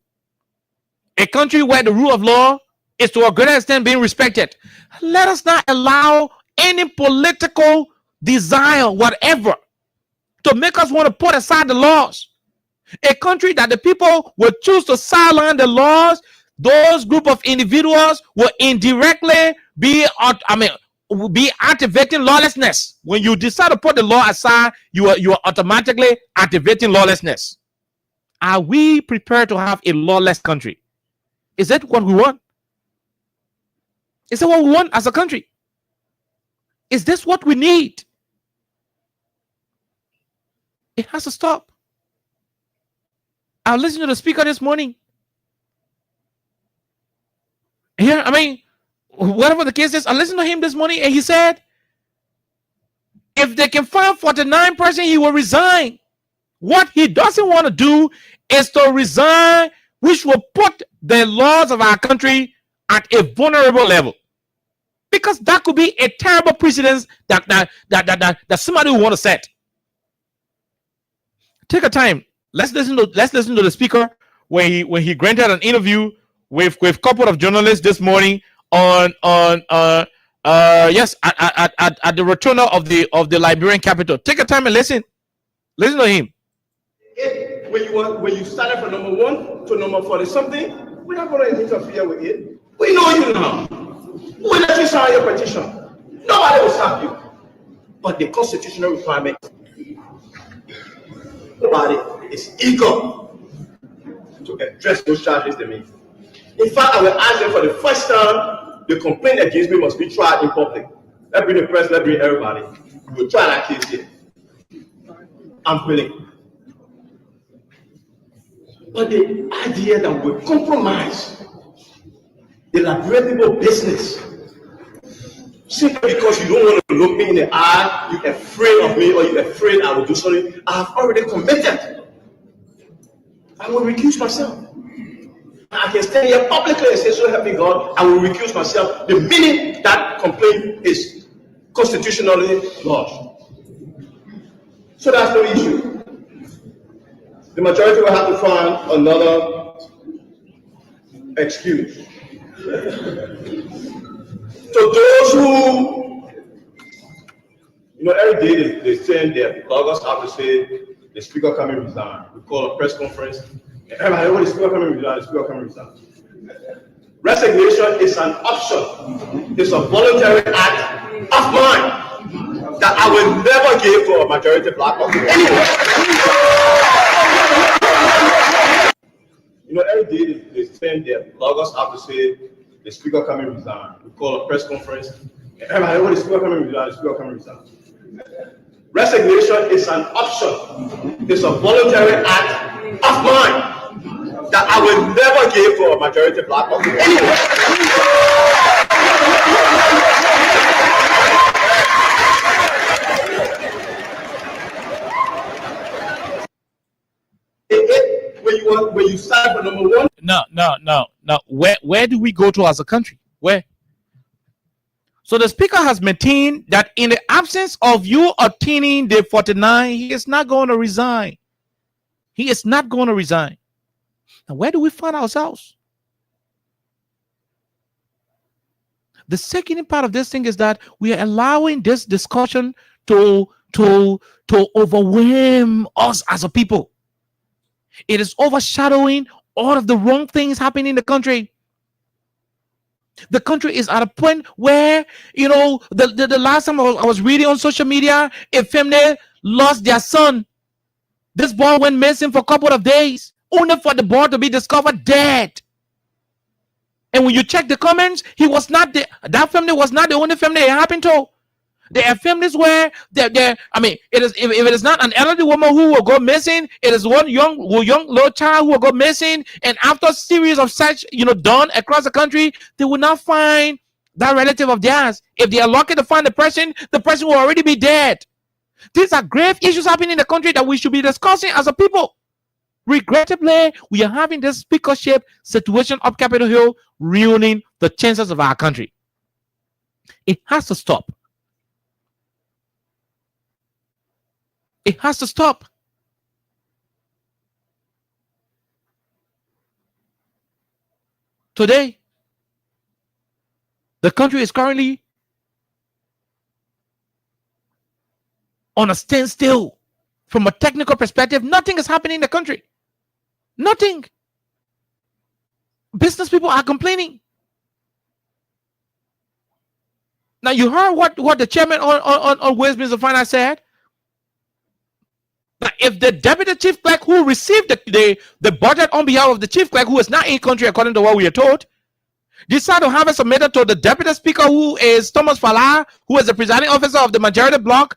A country where the rule of law is to a greater extent being respected. Let us not allow any political desire, whatever, to make us want to put aside the laws. A country that the people will choose to sideline the laws, those group of individuals will indirectly be activating lawlessness. When you decide to put the law aside, you are automatically activating lawlessness. Are we prepared to have a lawless country? Is that what we want? Is that what we want as a country? Is this what we need? It has to stop. I listened to the speaker this morning. Here, whatever the case is, I listened to him this morning and he said, if they can find 49 person, he will resign. What he doesn't want to do is to resign, which will put the laws of our country at a vulnerable level. Because that could be a terrible precedent that somebody will want to set. Take a time. Let's listen to the speaker when he granted an interview with a couple of journalists this morning at the rotunda of the Liberian capital. Take a time and listen. Listen to him.
When you started from number 1 to number 40 something, we're not going to interfere with it. We know you now. We let you sign your petition. Nobody will stop you. But the constitutional requirement, nobody is eager to address those charges they make. In fact, I will ask them for the first time, the complaint against me must be tried in public. Let's bring the press, let's bring everybody. We'll try that case here. I'm willing. But the idea that we compromise the Liberian people business simply because you don't want to look me in the eye, you're afraid of me, or you're afraid I will do something I've already committed. I will recuse myself. I can stand here publicly and say, so help me God, I will recuse myself the minute that complaint is constitutionally lodged. So that's no issue. The majority will have to find another excuse. So those who, every day they send their bloggers out to say the speaker coming resign. We call a press conference. Everybody, when the speaker coming resign, the speaker coming resign. Resignation is an option. It's a voluntary act of mine that I will never give for a majority black person anyway. Every day they send their bloggers out to say the speaker coming resign. We call a press conference. Everybody, when the speaker coming resign, the speaker coming resign. Resignation is an option. It's a voluntary act of mine that I will never give for a majority black person anyway. When you start for number 1.
No. Where do we go to as a country? Where? So the speaker has maintained that in the absence of you obtaining the 49, he is not going to resign. He is not going to resign. Now, where do we find ourselves? The second part of this thing is that we are allowing this discussion to overwhelm us as a people. It is overshadowing all of the wrong things happening in the country. The country is at a point where, the last time I was reading on social media, a feminine lost their son. This boy went missing for a couple of days, only for the boy to be discovered dead. And when you check the comments, that family was not the only family it happened to. There are families where it is if it is not an elderly woman who will go missing, it is one young little child who will go missing, and after a series of search, done across the country, they will not find that relative of theirs. If they are lucky to find the person will already be dead. These are grave issues happening in the country that we should be discussing as a people. Regrettably, we are having this speakership situation up Capitol Hill, ruining the chances of our country. It has to stop. It has to stop. Today, the country is currently on a standstill. From a technical perspective, nothing is happening in the country. Nothing. Business people are complaining. Now, you heard what the chairman on Westminster Finance said. That if the deputy chief clerk who received the budget on behalf of the chief clerk, who is not in country according to what we are told, decide to have it submitted to the deputy speaker, who is Thomas Falah, who is the presiding officer of the majority bloc,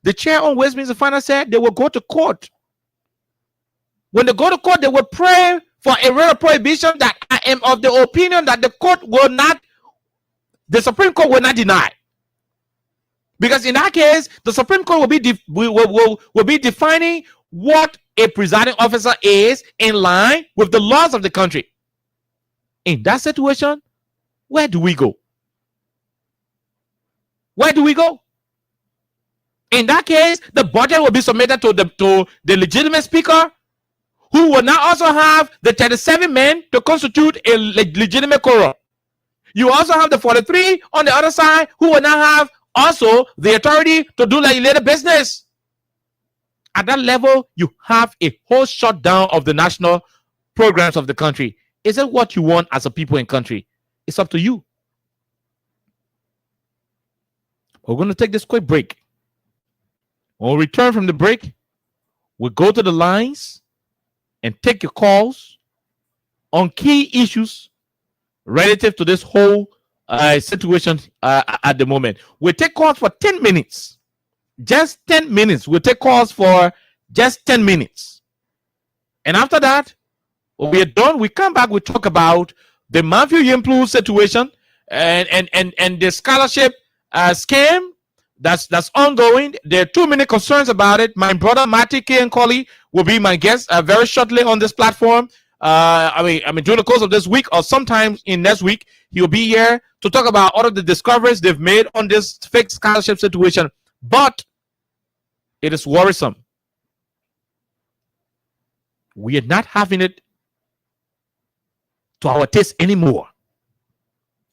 the chair on Westminster Finance said they will go to court. When they go to court, they will pray for a real prohibition that I am of the opinion that the Supreme Court will not deny. Because in that case, the Supreme Court will be defining what a presiding officer is in line with the laws of the country. In that situation, where do we go? Where do we go? In that case, the budget will be submitted to the legitimate speaker, who will now also have the 37 men to constitute a legitimate quorum. You also have the 43 on the other side, who will now have also the authority to do legislative business. At that level, you have a whole shutdown of the national programs of the country. Is it what you want as a people in country? It's up to you. We're going to take this quick break. When we return from the break, we'll go to the lines and take your calls on key issues relative to this whole situation at the moment. We'll take calls for 10 minutes. Just 10 minutes. We'll take calls for just 10 minutes. And after that, when we are done, we come back, we talk about the Matthew Yimplu situation and the scholarship scam that's ongoing. There are too many concerns about it. My brother Matty K. Nkoli will be my guest very shortly on this platform. During the course of this week or sometime in next week, he will be here to talk about all of the discoveries they've made on this fake scholarship situation. But it is worrisome. We are not having it to our taste anymore.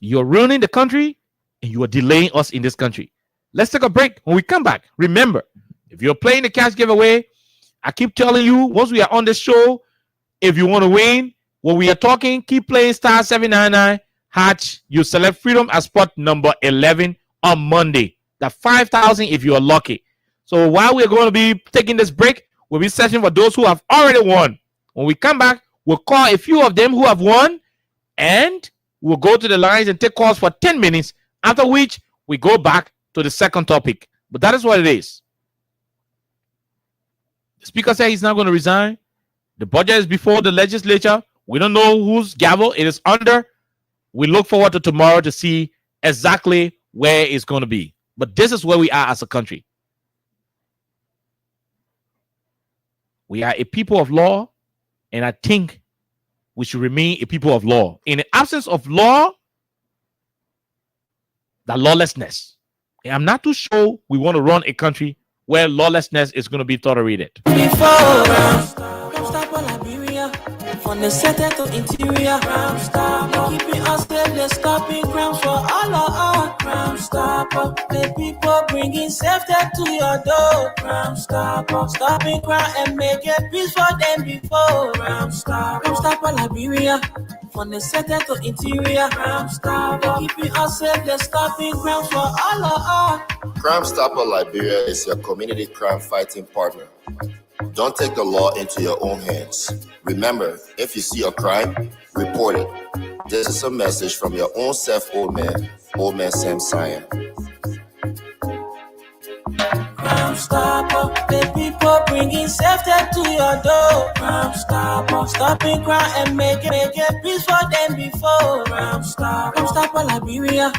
You're ruining the country and you are delaying us in this country. Let's take a break. When we come back, remember, if you're playing the cash giveaway, I keep telling you, once we are on this show, if you want to win, when we are talking, keep playing star 799 hatch. You select freedom as spot number 11 on Monday. That 5,000 if you are lucky. So while we're going to be taking this break, we'll be searching for those who have already won. When we come back, we'll call a few of them who have won, and we'll go to the lines and take calls for 10 minutes, after which we go back to the second topic. But that is what it is. The speaker said he's not going to resign. The budget is before the legislature. We don't know whose gavel it is under. We look forward to tomorrow to see exactly where it's going to be. But this is where we are as a country. We are a people of law, and I think we should remain a people of law. In the absence of law, the lawlessness. And I'm not too sure we want to run a country where lawlessness is going to be tolerated.
From the center to interior, Crime Stopper. Keeping us safe, stopping crimes for all of us. Crime Stopper. The people bringing safety to your door. Crime Stopper. Stopping crime and making peace for them before. Crime Stopper. Crime Stopper Liberia. From the center to interior, Crime Stopper. Keeping us safe, they're stopping crime for all of us.
Crime Stopper Liberia is your community crime fighting partner. Don't take the law into your own hands. Remember, if you see a crime, report it. This is a message from your own self, Old Man Sam Cyan.
Crime Stopper, the people bringing safety to your door. Crime Stopper, stopping crime and make it peace for them before. Crime Stopper Liberia,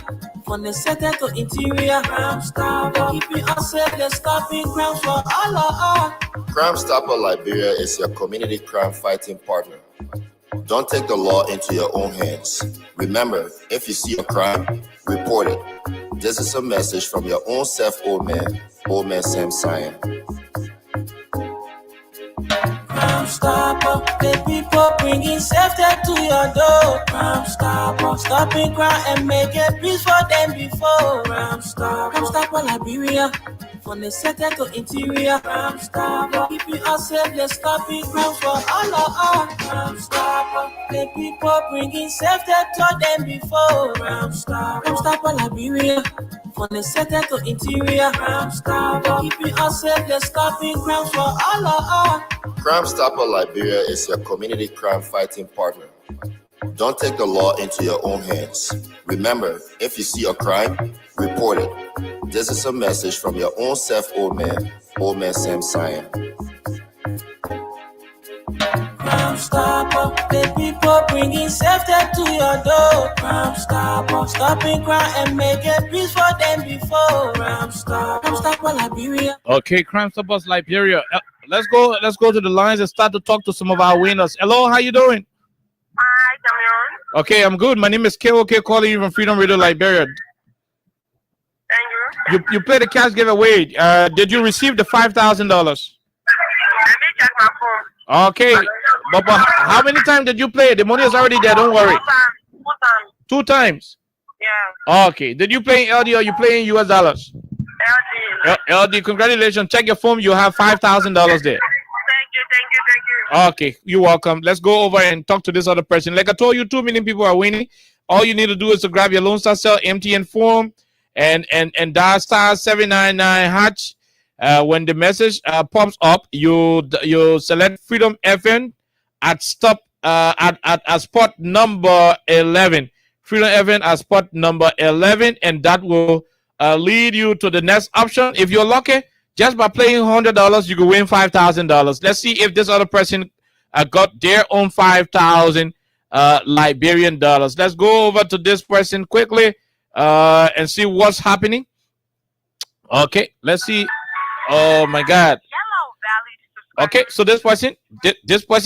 from the center to interior. Crime Stopper, keeping us safe, they're stopping crime for all of us.
Crime Stopper Liberia is your community crime fighting partner. Don't take the law into your own hands. Remember, if you see a crime, report it. This is a message from your own self, Old Man Sam Cyan.
Crime Stopper, the people bringing safety to your door. Crime Stopper, stopping crime and make it peace for them before. Crime Stopper Liberia, from the center to interior. Crime Stopper, keeping us safe, they're stopping crime for all of us. Crime Stopper, the people bringing safety to them before. Crime Stopper Liberia, from the center to interior. Crime Stopper, keeping us safe, they're stopping crime for all of us.
Crime Stopper Liberia is your community crime fighting partner. Don't take the law into your own hands. Remember, if you see a crime, report it. This is a message from your own self, Old Man Sam Cyan.
Crime Stopper, the people bringing safety to your door. Crime Stopper, stopping crime and make it peace for them before. Crime Stopper Liberia.
Okay, Crime Stoppers Liberia. Let's go to the lines and start to talk to some of our winners. Hello, how you doing?
Hi, Damian.
Okay, I'm good. My name is KOK, calling you from Freedom Radio Liberia.
Thank
You played the cash giveaway. Did you receive the $5,000?
Let me check my phone.
Okay, but how many times did you play? The money is already there. Don't worry.
2 times.
2 times.
Yeah.
Okay. Did you play in LD or you play in US dollars? LD. Congratulations. Check your phone. You have $5,000 there.
Thank you.
Okay, you're welcome. Let's go over and talk to this other person. Like I told you, 2 million people are winning. All you need to do is to grab your Lone Star Cell MTN form and dial star 799 hatch. When the message pops up, you select Freedom FM at spot number 11. Freedom FM at spot number 11, and that will lead you to the next option. If you're lucky, just by playing $100, you can win $5,000. Let's see if this other person got their own 5,000 Liberian dollars. Let's go over to this person quickly and see what's happening. Okay, let's see. Oh my God. Okay, so this person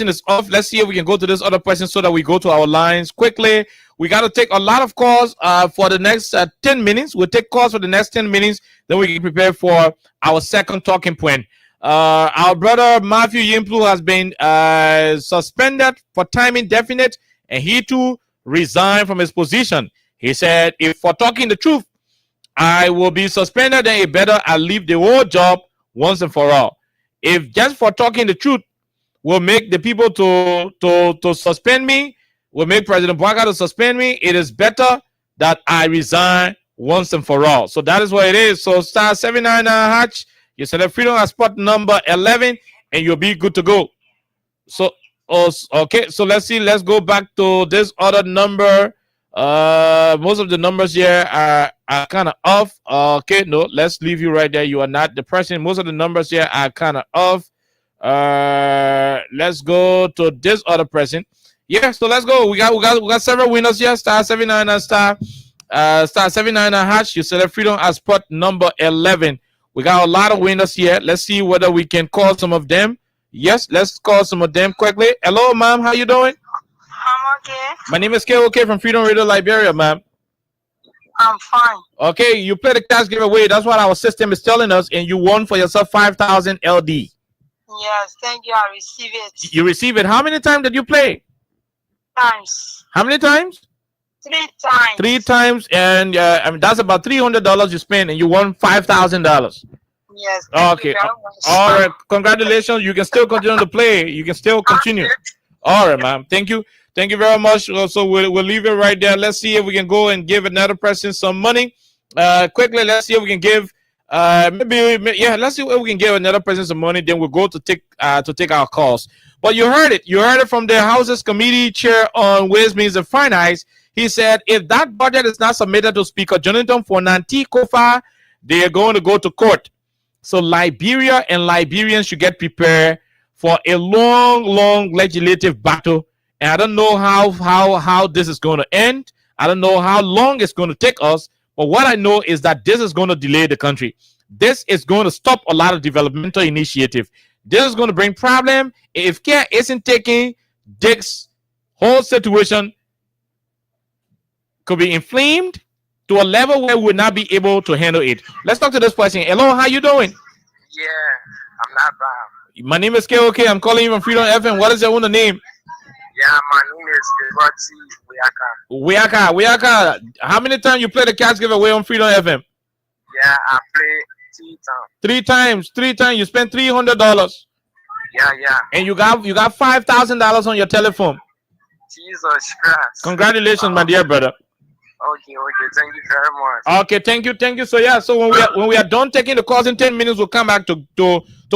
is off. Let's see if we can go to this other person so that we go to our lines quickly. We got to take a lot of calls for the next 10 minutes. We'll take calls for the next 10 minutes. Then we can prepare for our second talking point. Our brother Matthew Yimplu has been suspended for time indefinite, and he too resigned from his position. He said, if for talking the truth, I will be suspended, then it better I leave the whole job once and for all. If just for talking the truth will make the people to suspend me, will make President Bwaka to suspend me, it is better that I resign once and for all. So that is what it is. So star 799 hatch, you select Freedom at spot number 11, and you'll be good to go. So okay, so let's see. Let's go back to this other number. Most of the numbers here are kind of off. Okay, no, let's leave you right there. You are not the person. Most of the numbers here are kind of off. Let's go to this other person. Yeah, so let's go. We got several winners here. Star 799 star 799 hash. You select Freedom as spot number 11. We got a lot of winners here. Let's see whether we can call some of them. Yes, let's call some of them quickly. Hello, ma'am. How you doing?
I'm okay.
My name is KOK from Freedom Radio Liberia, ma'am.
I'm fine.
Okay, you played the cash giveaway. That's what our system is telling us, and you won for yourself 5,000 LD.
Yes, thank you. I receive it.
You receive it. How many times did you play?
Times.
How many times?
3 times.
3 times, and I mean that's about $300 you spent, and you won $5,000.
Yes.
Okay. All right. Congratulations. You can still continue to play. You can still continue. All right, ma'am. Thank you. Thank you very much. So we'll leave it right there. Let's see if we can go and give another person some money. Quickly, let's see if we can give. Let's see if we can give another person some money. Then we'll go to take our calls. But you heard it. You heard it from the House's committee chair on Ways, Means, and Finance. He said if that budget is not submitted to Speaker Jonathan Fonanti Kofa, they are going to go to court. So Liberia and Liberians should get prepared for a long legislative battle. And I don't know how this is going to end. I don't know how long it's going to take us. But what I know is that this is going to delay the country. This is going to stop a lot of developmental initiative. This is going to bring problem. If care isn't taken, this whole situation could be inflamed to a level where we will not be able to handle it. Let's talk to this person. Hello, how you doing?
Yeah, I'm not bad.
My name is KOK. I'm calling you from Freedom FM. What is your own name?
Yeah, my name is Gerati
Weaka. How many times you play the cash giveaway on Freedom FM?
Yeah, I play 3 times.
3 times. You spent $300.
Yeah.
And you got $5,000 on your telephone.
Jesus Christ.
Congratulations, my dear brother.
Okay. Thank you very much.
Okay, thank you. So when we are done taking the calls in 10 minutes, we'll come back to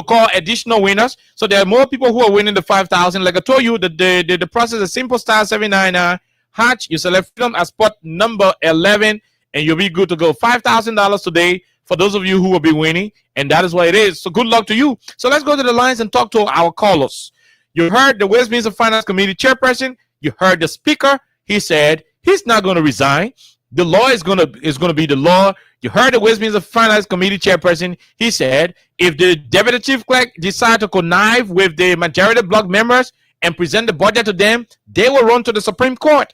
call additional winners. So there are more people who are winning the 5,000. Like I told you, the process is simple. Star 799 hatch. You select Freedom as spot number 11, and you'll be good to go. $5,000 today for those of you who will be winning, and that is what it is. So good luck to you. So let's go to the lines and talk to our callers. You heard the Ways, Means, and Finance Committee chairperson. You heard the speaker. He said he's not going to resign. The law is going to be the law. You heard the Ways, Means, and Finance Committee chairperson. He said if the deputy chief clerk decide to connive with the majority block members and present the budget to them, they will run to the Supreme Court,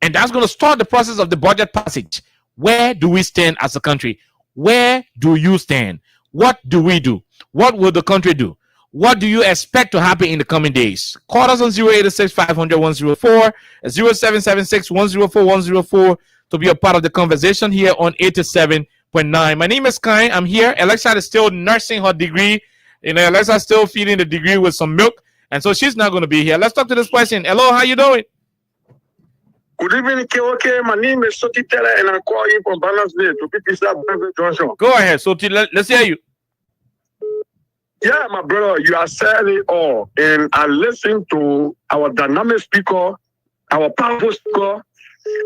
and that's going to start the process of the budget passage. Where do we stand as a country? Where do you stand? What do we do? What will the country do? What do you expect to happen in the coming days? Call us on 086-500-104, 0776-104-104 to be a part of the conversation here on 87.9. My name is Kai. I'm here. Alexa is still nursing her degree. Alexa is still feeding the degree with some milk, and so she's not going to be here. Let's talk to this person. Hello, how you doing?
Good evening, KOK. My name is Soti Teller, and I'm calling from Bannersville to Pipisa Johnson.
Go ahead, Soti. Let's hear you.
Yeah, my brother, you are saying it all. And I listened to our dynamic speaker, our powerful speaker,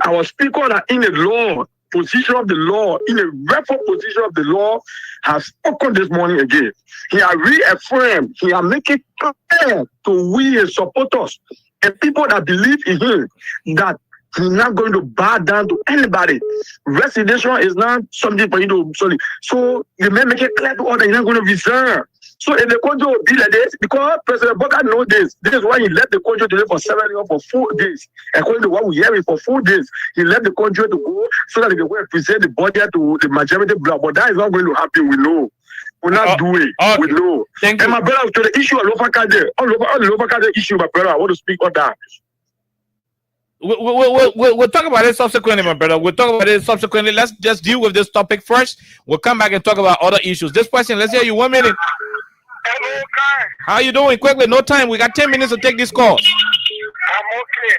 our speaker that in the law, position of the law, in a rightful position of the law, has spoken this morning again. He has reaffirmed, he has made it clear to we his supporters and people that believe in him that he's not going to bow down to anybody. Resignation is not something for you to sorry. So you may make it clear to all that he's not going to resign. So if the country will be like this, because President Boga knows this is why he left the country to live for 7 years for 4 days. According to what we hear for 4 days, he left the country to go so that he can present the budget to the majority bloc. But that is not going to happen, we know. We're not doing it. We know.
Thank
and my brother, to the issue of Lofakade, on the Lofakade issue, my brother, I want to speak on that.
We'll talk about it subsequently, my brother. We'll talk about it subsequently. Let's just deal with this topic first. We'll come back and talk about other issues. This question, let's hear you 1 minute.
Hello, Kai.
How you doing? Quickly, no time. We got 10 minutes to take this call.
I'm okay.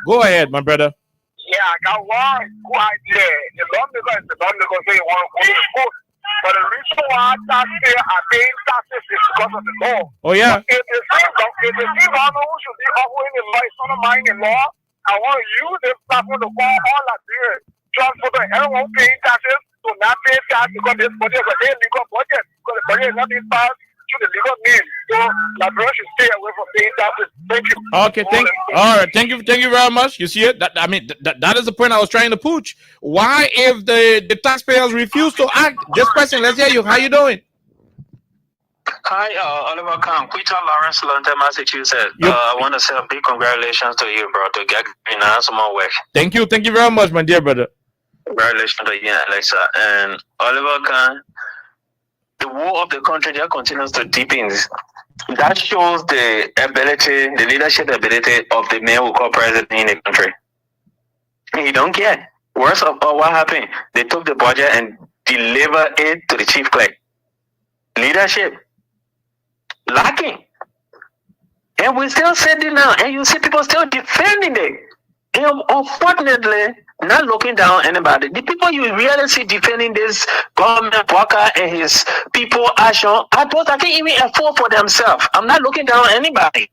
Go ahead, my brother.
Yeah, I got one good idea. The lawmaker is the lawmaker say you want to go to court. But the reason why taxpayers are paying taxes is because of the law.
Oh, yeah.
If the same government who should be offering the law is not mind the law, I want to use this platform to call all Liberians, transport everyone paying taxes to not pay tax because this budget is an illegal budget. Because the budget is not being passed to the legal means. So Liberians should stay away from paying taxes. Thank you.
Okay, all right, thank you very much. You see it? That is the point I was trying to push. Why, if the taxpayers refuse to act? This person, let's hear you. How you doing?
Hi, Oliver Khan, Quita Lawrence, London, Massachusetts. I want to say a big congratulations to you, bro, to get some more work.
Thank you very much, my dear brother.
Congratulations to you, Alexa. And Oliver Khan, the war of the country that continues to deepen. That shows the leadership ability of the man who called president in the country. He don't care. Worse of all, what happened? They took the budget and delivered it to the chief clerk. Leadership lacking. And we're still sitting down, and you see people still defending it. And unfortunately, not looking down on anybody. The people you really see defending this government worker and his people action are those that can't even afford for themselves. I'm not looking down on anybody.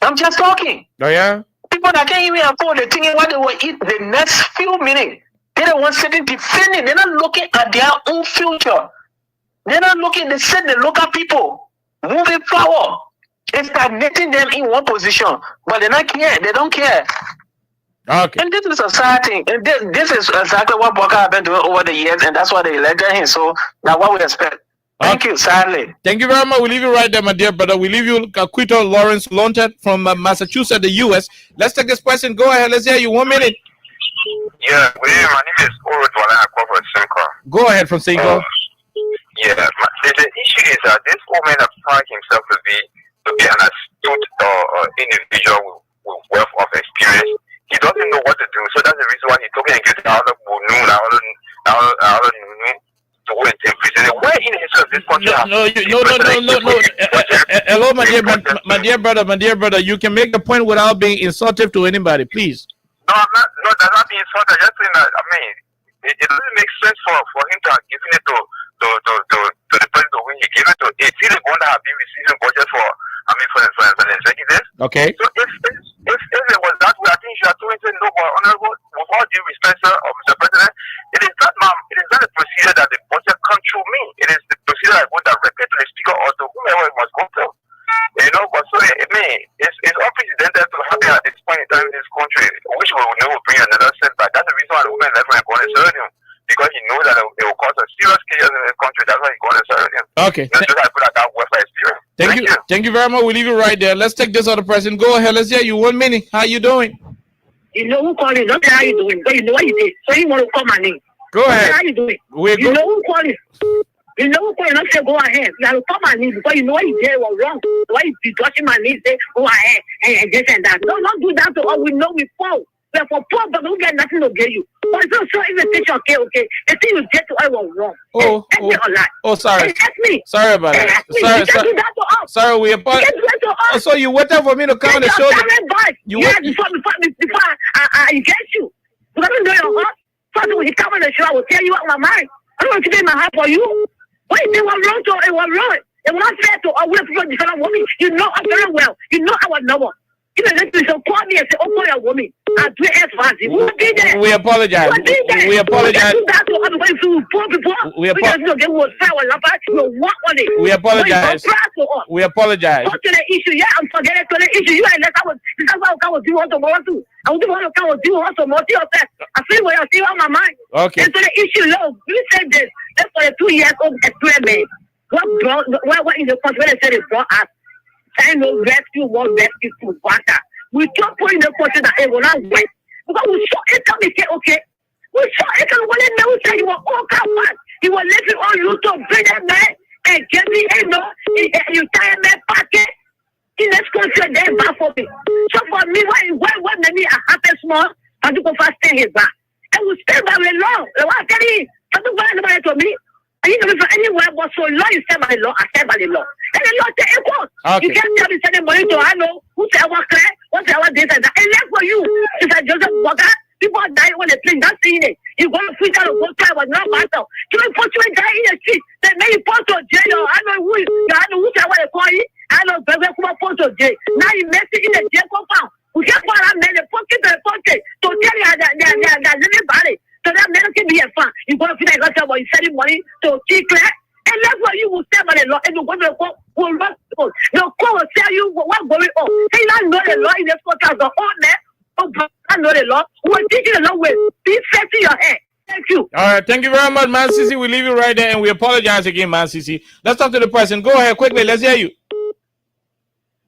I'm just talking.
Oh yeah?
People that can't even afford the thing what they will eat the next few minutes. They're the ones sitting defending. They're not looking at their own future. They're not looking, they set the local people moving forward. It's stagnating them in one position, but they not care. They don't care.
Okay.
And this is a sad thing. And this is exactly what Booker have been doing over the years, and that's why they elected him. So that's what we expect. Thank you, sadly.
Thank you very much. We leave you right there, my dear brother. We leave you, Quito Lawrence Lontet from Massachusetts, the U.S. Let's take this question. Go ahead. Let's hear you. 1 minute.
Yeah, my name is Oro Dwala. I come from Cinco.
Go ahead from Cinco.
Yeah, the issue is that this woman has found himself to be an astute individual with wealth of experience. He doesn't know what to do, so that's the reason why he took me and get out of to go into prison. Where in himself this country?
No. Hello, my dear brother. You can make a point without being insultive to anybody, please.
No, I'm not. No, that's not being insulted. Just saying that. I mean, it doesn't make sense for him to have given it to the president when he gave it to. It's really going to have been receiving budget for the executive.
Okay.
So if it was that way, I think you should have told him, say, no, but honorable, with all due respect, sir, of Mr. President, it is not a procedure that the budget comes through me. It is the procedure that goes directly to the speaker or to whomever it must go to. You know, but so it's unprecedented to happen at this point in time in this country, which will never bring another setback. That's the reason why the woman left my going to serve him, because he knows that it will cause a serious chaos in this country. That's why he's going to serve him.
Okay.
That's just I put that welfare experience.
Thank you very much. We leave it right there. Let's take this other person. Go ahead. Let's hear you. 1 minute. How you doing?
You know who calling? Don't tell how you doing, but you know what you did. So you want to call my name.
Go ahead.
How you doing? You know who calling? You know who calling? Don't say go ahead. You have to call my name because you know what you did was wrong. Why you touching my name? Say go ahead and this and that. No, don't do that to us. We know we fall. We are for poor, but we get nothing to give you. But it's not sure invitation. Okay. The thing you did to us was wrong.
Sorry.
That's me.
Sorry about that. Sorry, we apologize. So you waited for me to come on the show.
Before I get you. Because I don't know your heart. So when you come on the show, I will tell you what my mind. I don't want to be in my heart for you. What you did was wrong, so it was wrong. It was not fair to all people different women. You know us very well. You know our number. Even if you call me and say, oh, call your woman. I'll do it as fast. Who did that?
We apologize. We apologize. We apologize. We apologize.
Talk to the issue. Yeah, I'm forgetting to the issue. You ain't let this is what I was doing to more too. I was doing what I do also more to yourself. I feel what I see on my mind.
Okay.
And so the issue, look, you said this. That's for the 2 years old experiment. What in the country when they said it brought us? I know rescue food water. We don't put in the country that it will not work. Because we saw it come and say, okay. We saw it come when they know say you were all covered. You were living on you to bring that man and get me you tie man pocket. In this country, they're bad for me. So for me, when many are happy small, I do go fast stay here back. And we stay by the law. I tell you, I don't want anybody to me. I need to be for anywhere but so long you stand by the law, I stand by the law. And the law say equal. You can't tell me sending money to I know who say what clear, what say what this and that. And that's for you. It's like Joseph Walker. People die when they play that scene. You go to freak out of go try was not matter. You don't put you in die in the street. They may you put to jail. I know who say what they call it. I know baby come put to jail. Now you mess it in the jail compound. We can't find that man the pocket to tell you that they're living body. So that man can be a fan. You go to feel like about you sending money to keep clear. And that's why you will stand by the law and you go to the court will run. Your court will tell you what's going on. Say you don't know the law in this court as the old man. I know the law. We're teaching the law with be fair to your head. Thank you.
All right, thank you very much, Man Sisi. We leave you right there and we apologize again, Man Sisi. Let's talk to the person. Go ahead quickly. Let's hear you.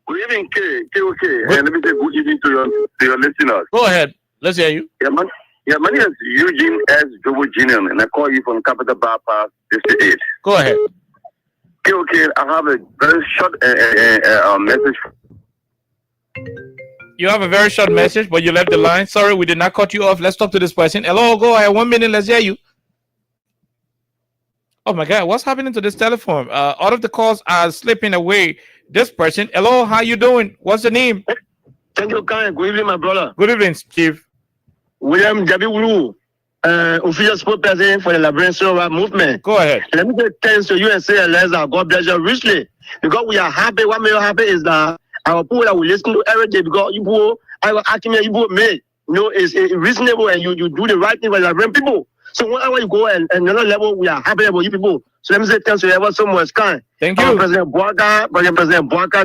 Good evening, KOK. And let me say good evening to your listeners.
Go ahead. Let's hear you.
Yeah, my name is Eugene S. Jobo Junior, and I call you from Capital Bypass 58.
Go ahead.
Okay, I have a very short message.
You have a very short message, but you left the line. Sorry, we did not cut you off. Let's talk to this person. Hello, go ahead. 1 minute. Let's hear you. Oh my God, what's happening to this telephone? All of the calls are slipping away this person. Hello, how you doing? What's the name?
Thank you, kind. Good evening, my brother.
Good evening, Chief.
William W. Official spokesperson for the Liberation movement.
Go ahead.
Let me say thanks to you and say, Eliza, God bless you richly. Because we are happy. What made us happy is that our people that we listen to every day, because you people, I was asking you, made, it's reasonable and you do the right thing for the Liberian people. So whenever you go and another level, we are happy about you people. So let me say thanks to you ever so much, kind.
Thank you.
President Boaka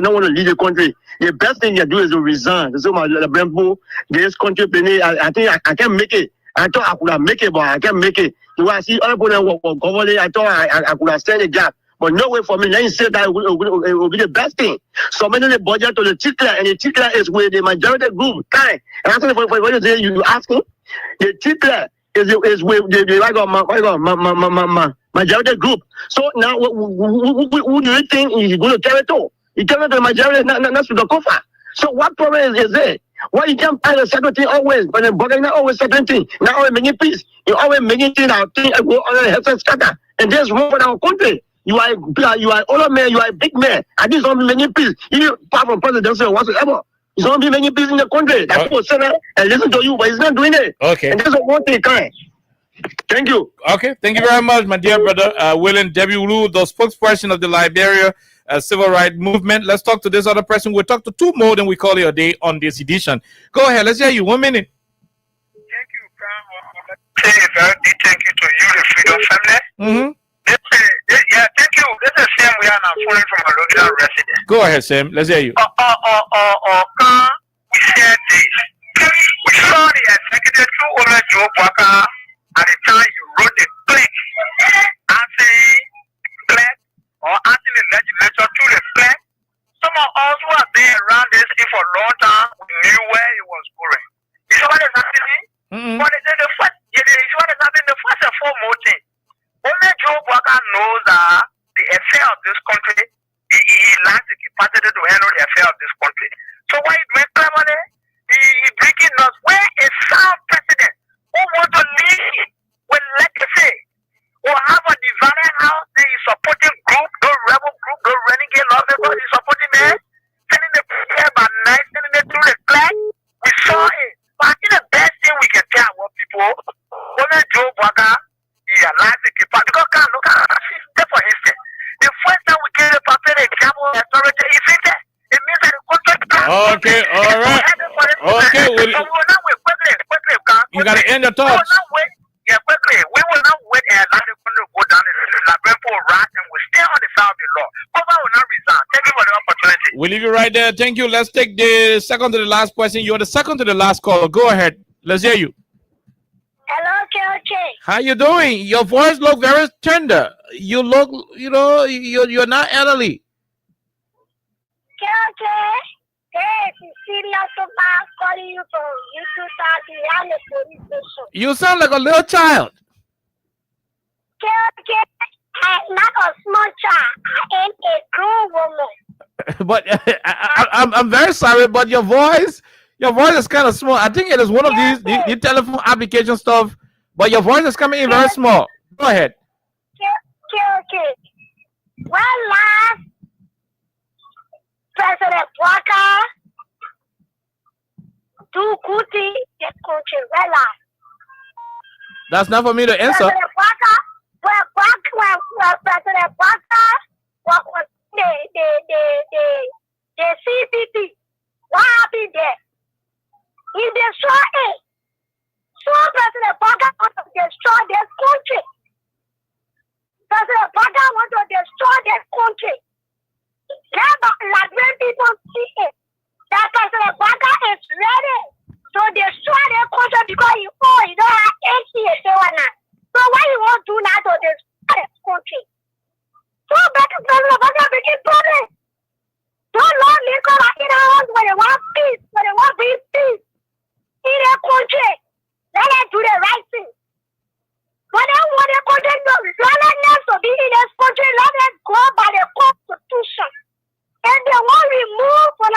don't want to lead the country. The best thing you do is to resign. So my Liberian people, this country, I think I can't make it. I thought I could have make it, but I can't make it. You want to see other people governing, I thought I could have stand the gap. But no way for me. Let me say that it will be the best thing. So many the budget to the tickler, and the tickler is with the majority group. Kind. And after what you say, you asking, the tickler is with the majority group. So now, who do you think is going to carry to? You carry to the majority, not to the cover. So what problem is there? Why you can't find a certain thing always, but then Boga not always certain thing. Not always making peace. You always making things out thing go on the health and scatter. And there's wrong with our country. You are older man, you are a big man. And this don't be making peace. You apart from presidency or whatsoever. It's not be making peace in the country. That people say that and listen to you, but he's not doing it.
Okay.
And that's one thing, kind. Thank you.
Okay, thank you very much, my dear brother William W. Ulu, the spokesperson of the Liberia Civil Rights Movement. Let's talk to this other person. We'll talk to two more, then we call it a day on this edition. Go ahead, let's hear you. 1 minute.
Thank you, Grandma. Thank you to you, the Freedom Family. Yeah, thank you. This is Sam. We are now calling from a local resident.
Go ahead, Sam. Let's hear you.
We said this. We saw the executive to Ola Joe Baka at the time you wrote the click. Asking black or asking the legislature to reflect. Some of us who have been around this thing for a long time, we knew where it was going. You see what is happening? What is the first? You see what is happening? The first and foremost thing. Only Joe Baka knows the affair of this country. He lacks the capacity to handle the affair of this country. So why he doing cleverly? He breaking us. Where is sound president who want to lead with legacy? Or have a divided house? They supporting group, no rebel group, no renegade lawmakers. He supporting them, sending the prayer by night, sending it through the flag. We saw it. But I think the best thing we can tell our people, only Joe Baka. Because look at for instance, the first time we gave the paper the example authority, it means that the contract.
Okay, all right. Okay, you got to end your thoughts.
Yeah, quickly. We will not wait and allow the country to go down in the Liberia rat and we stay on the side of the law. Cover will not resign. Thank you for the opportunity.
We'll leave you right there. Thank you. Let's take the second to the last question. You're the second to the last caller. Go ahead. Let's hear you.
Hello, KOK.
How you doing? Your voice look very tender. You look, you're not elderly.
KOK. Hey, serious about calling you from YouTube police station.
You sound like a little child.
KOK. I'm not a small child. I am a grown woman.
But I'm very sorry, but your voice is kind of small. I think it is one of these telephone application stuff, but your voice is coming in very small. Go ahead.
Okay. Well, last President Walker do good thing in the country. Well, last.
That's not for me to answer.
President Walker, when President Walker was the CPP, what happened there? He destroyed it. So President Walker wants to destroy this country. President Walker wants to destroy this country. Let Liberian people see it. That President Walker is ready to destroy the country because he don't have any now. So what he won't do now to destroy this country? So President Walker making progress. Don't let liquor in our house when they want peace, when they want peace. In their country, let them do the right thing. When they want the country to be in this country, let them go by the Constitution. And they won't remove from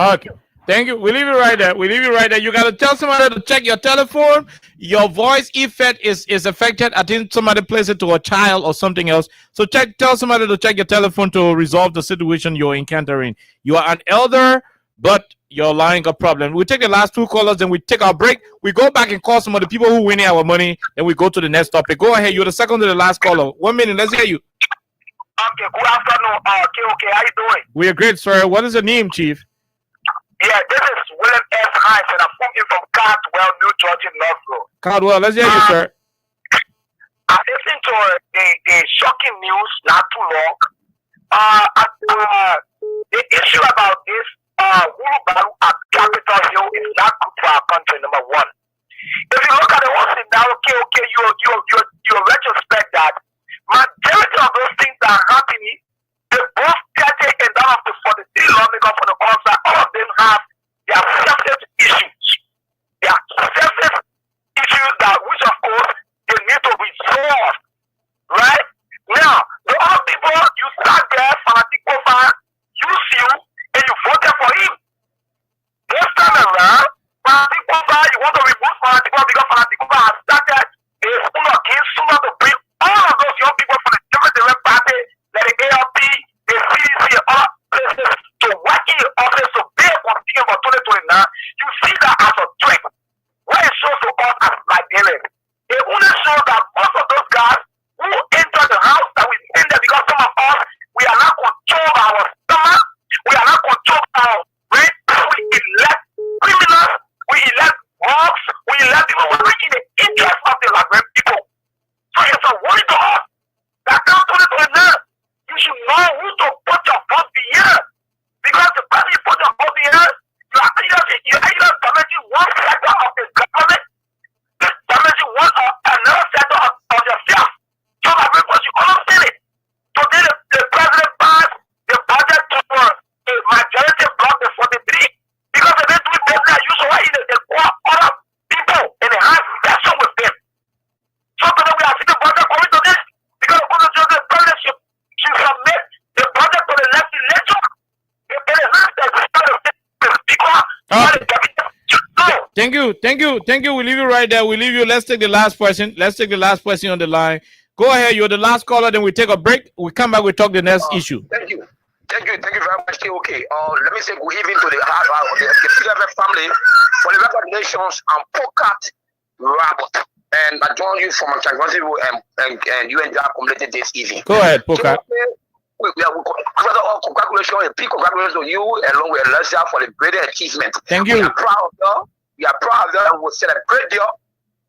Okay. Thank you. We leave it right there. We leave it right there. You gotta tell somebody to check your telephone. Your voice effect is affected. I think somebody plays it to a child or something else. So tell somebody to check your telephone to resolve the situation you're encountering. You are an elder, but your line got problem. We take the last two callers, then we take our break. We go back and call some of the people who winning our money. Then we go to the next topic. Go ahead. You're the second to the last caller. 1 minute. Let's hear you.
Okay, good afternoon. Okay, how you doing?
We are great, sir. What is your name, Chief?
Yeah, this is William S. Hines, and I'm phoned in from Cardwell, New Georgia, Northville.
Cardwell, let's hear you, sir.
I listened to a shocking news not too long. The issue about this Wheelbarrow at Capitol Hill is not good for our country, number one. If you look at the whole scenario, you retrospect that majority of those things that are happening, they both get taken down of the 43 lawmakers for the outside. All of them have their separate issues. Their separate issues that, which of course, they need to resolve. Right? Now, the other people, you sat there, fanatic over, use you, and you voted for him. This time around, fanatic over, you want to remove fanatic over because fanatic over has started a school of kids sooner to bring all of those young people from the different party, like the ALP, the CDC, and other places to work in the office to pay continue for 2029. You see that as a threat. What it shows to us as Nigerians, it only shows that most of those guys who enter the house that we in there because some of us, we are not control our stomach, we are not control our brain, we elect criminals, we elect mobs, we elect people who are in the interest of the Liberian people. So it's a worry to us that come 2029, you should know who to put your vote behind. Because the person you put your vote behind, you're either damaging one sector of the government, damaging one or another sector of yourself. So that because you cannot feel it. Today the president passed the budget to a majority block the 43 because they didn't do it business as usual. They call other people in the hand session with them. So today we are seeing the budget coming to this because the president should submit the budget to the legislature. If it is not the speaker,
Thank you. We leave you right there. We leave you. Let's take the last question. On the line. Go ahead. You're the last caller. Then we take a break. We come back. We talk the next issue.
Thank you very much. Okay. Let me say good evening to the family for the recognitions and Pocat Rabbit. And I join you from Transversible and you and Jack completed this evening.
Go ahead, Pocat.
Congratulations, a big congratulations to you along with Alessia for the great achievement.
Thank you.
We are proud of you. We are proud of you and we'll celebrate you.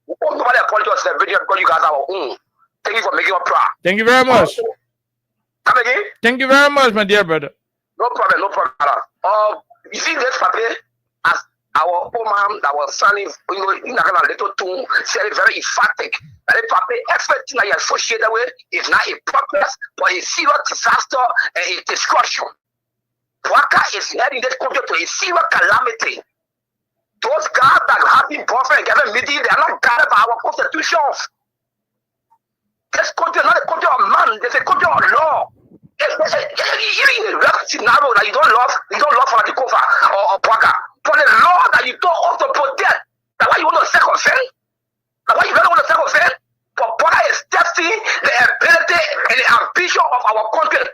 We won't nobody apologize to celebrate you because you guys are our own. Thank you for making us proud.
Thank you very much.
Come again?
Thank you very much, my dear brother.
No problem. You see this paper as our old man that was standing, in a little tune, said very emphatic. That the paper, everything that you associated with is not a purpose, but a serious disaster and a destruction. Waka is heading this country to a serious calamity. Those guys that have been boyfriend and girlfriend meeting, they are not guided by our constitutions. This country is not a country of man, it's a country of law. Even in a real scenario that you don't love Fanatikova or Pwaka, for the law that you don't also protect, that's why you want to circumvent. That's why you don't want to circumvent. For Pwaka is testing the ability and the ambition of our country.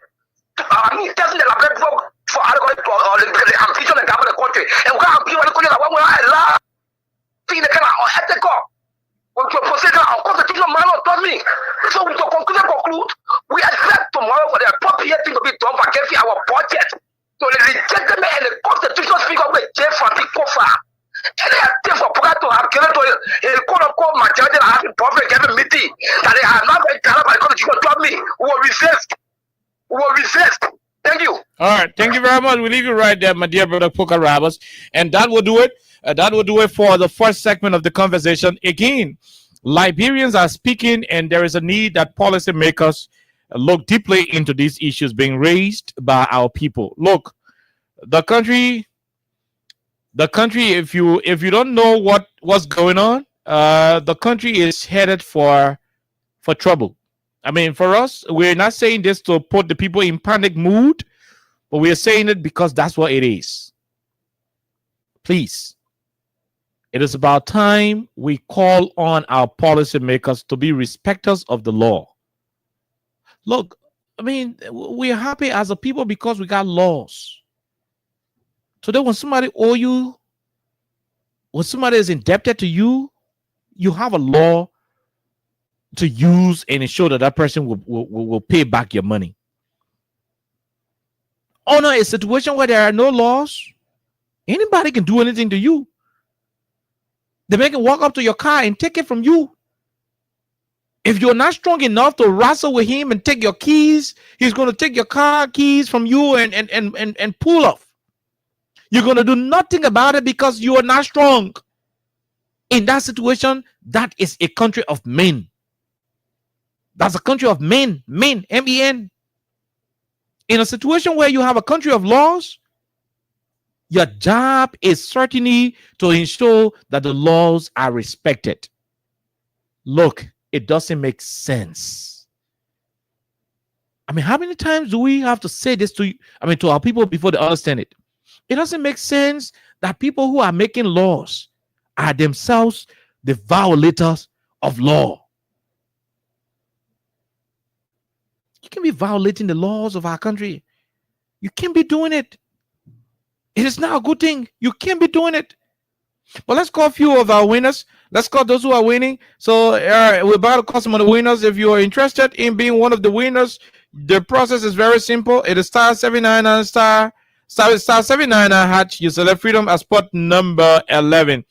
Testing the ability for the ambition and government of the country. And we can't be one country that we are allowed to be the kind of ethical. We can proceed our constitutional man told me. So to conclude, we expect tomorrow for the appropriate thing to be done for getting our budget. So the legitimate and the constitutional speaker will Jeff Fantikofa. And they are things for Poga to have given to a quote-unquote majority that has been perfect every meeting. That they are not very clear by the constitution told me. We will resist. Thank you.
All right. Thank you very much. We leave you right there, my dear brother Poka Roberts. And that will do it. That will do it for the first segment of the conversation. Again, Liberians are speaking, and there is a need that policymakers look deeply into these issues being raised by our people. Look, the country. If you don't know what's going on, the country is headed for trouble. I mean, for us, we're not saying this to put the people in panic mood, but we are saying it because that's what it is. Please, it is about time we call on our policymakers to be respecters of the law. Look, I mean, we're happy as a people because we got laws. Today, when somebody owe you, when somebody is indebted to you, you have a law to use and ensure that that person will pay back your money. Oh no, a situation where there are no laws, anybody can do anything to you. They make it walk up to your car and take it from you. If you're not strong enough to wrestle with him and take your keys, he's going to take your car keys from you and pull off. You're going to do nothing about it because you are not strong. In that situation, that is a country of men. That's a country of men, men. In a situation where you have a country of laws, your job is certainly to ensure that the laws are respected. Look, it doesn't make sense. I mean, how many times do we have to say this to our people before they understand it? It doesn't make sense that people who are making laws are themselves the violators of law. You can be violating the laws of our country. You can't be doing it. It is not a good thing. You can't be doing it. But let's call a few of our winners. Let's call those who are winning. So we're about to call some of the winners. If you are interested in being one of the winners, the process is very simple. It is *799 *799 hatch. You select freedom as spot number 11.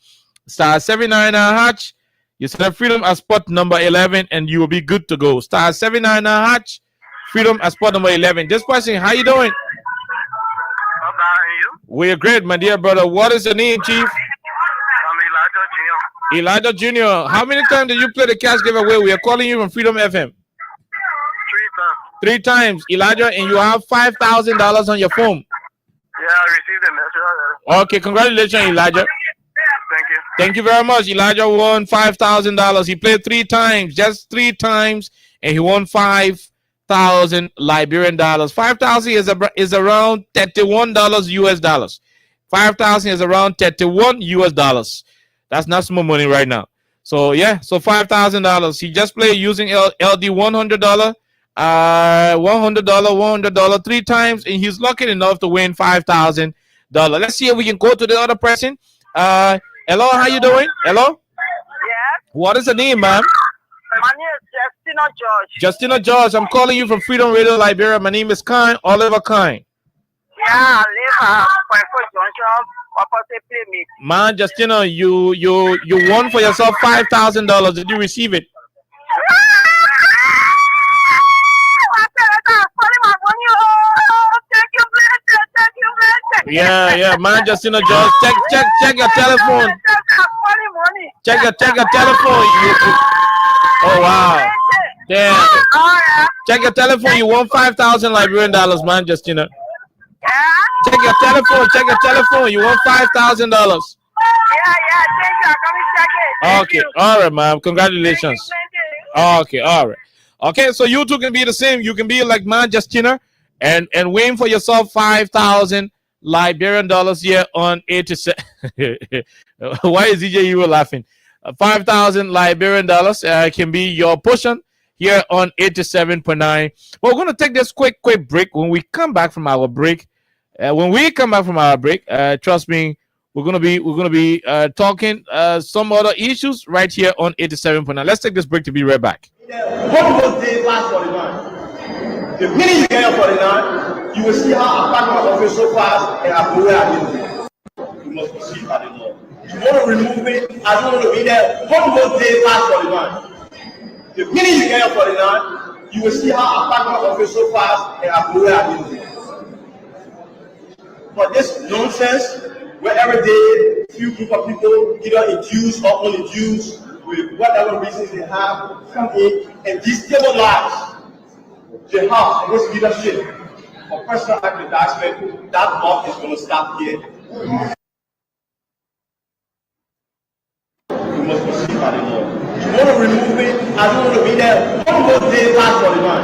*799 hatch. You select freedom as spot number 11, and you will be good to go. *799 hatch. Freedom as spot number 11. Just question, how you doing? We're great, my dear brother. What is your name, Chief? I'm Elijah Jr. How many times did you play the cash giveaway? We are calling you from Freedom FM. 3 times, Elijah, and you have $5,000 on your phone.
Yeah, I received the message.
Okay, congratulations, Elijah.
Thank you.
Thank you very much. Elijah won $5,000. He played 3 times, just 3 times, and he won 5,000 Liberian dollars. 5,000 is around $31 US dollars. 5,000 is around 31 US dollars. That's not small money right now. So yeah, so $5,000. He just played using LD $100, $100, 3 times, and he's lucky enough to win $5,000. Let's see if we can go to the other person. Hello, how you doing? Hello?
Yes.
What is the name, ma'am?
My name is Justina George.
Justina George. I'm calling you from Freedom Radio Liberia. My name is Kine, Oliver Kine.
Yeah, I live for Junction.
Man, Justina, you won for yourself $5,000. Did you receive it? Yeah, man, Justina George. Check your telephone. Check your telephone. Oh wow. Damn. Check your telephone. You won 5,000 Liberian dollars, man, Justina. Check your telephone. You won $5,000.
Yeah, thank you.
Okay, all right, ma'am. Congratulations. Okay, all right. Okay, so you two can be the same. You can be like man, Justina, and win for yourself 5,000 Liberian dollars here on 87. Why is DJ you were laughing? 5,000 Liberian dollars can be your portion here on 87.9. We're going to take this quick break. When we come back from our break, trust me, we're gonna be talking some other issues right here on 87.9. Let's take this break to be right back.
What was the last 49? The minute you get up 49, you will see how apartment office so fast and Abuja. You must proceed by the law. You want to remove it, I don't want to be there. What was the last 49? The minute you get up 49, you will see how apartment office so fast and Abuja. But this nonsense, where every day few group of people either induced or uninduced with whatever reasons they have come in and destabilize the house and its leadership for personal aggrandizement. That mob is going to stop here. You must proceed by the law. You want to remove it, I don't want to be there. One more day last 49.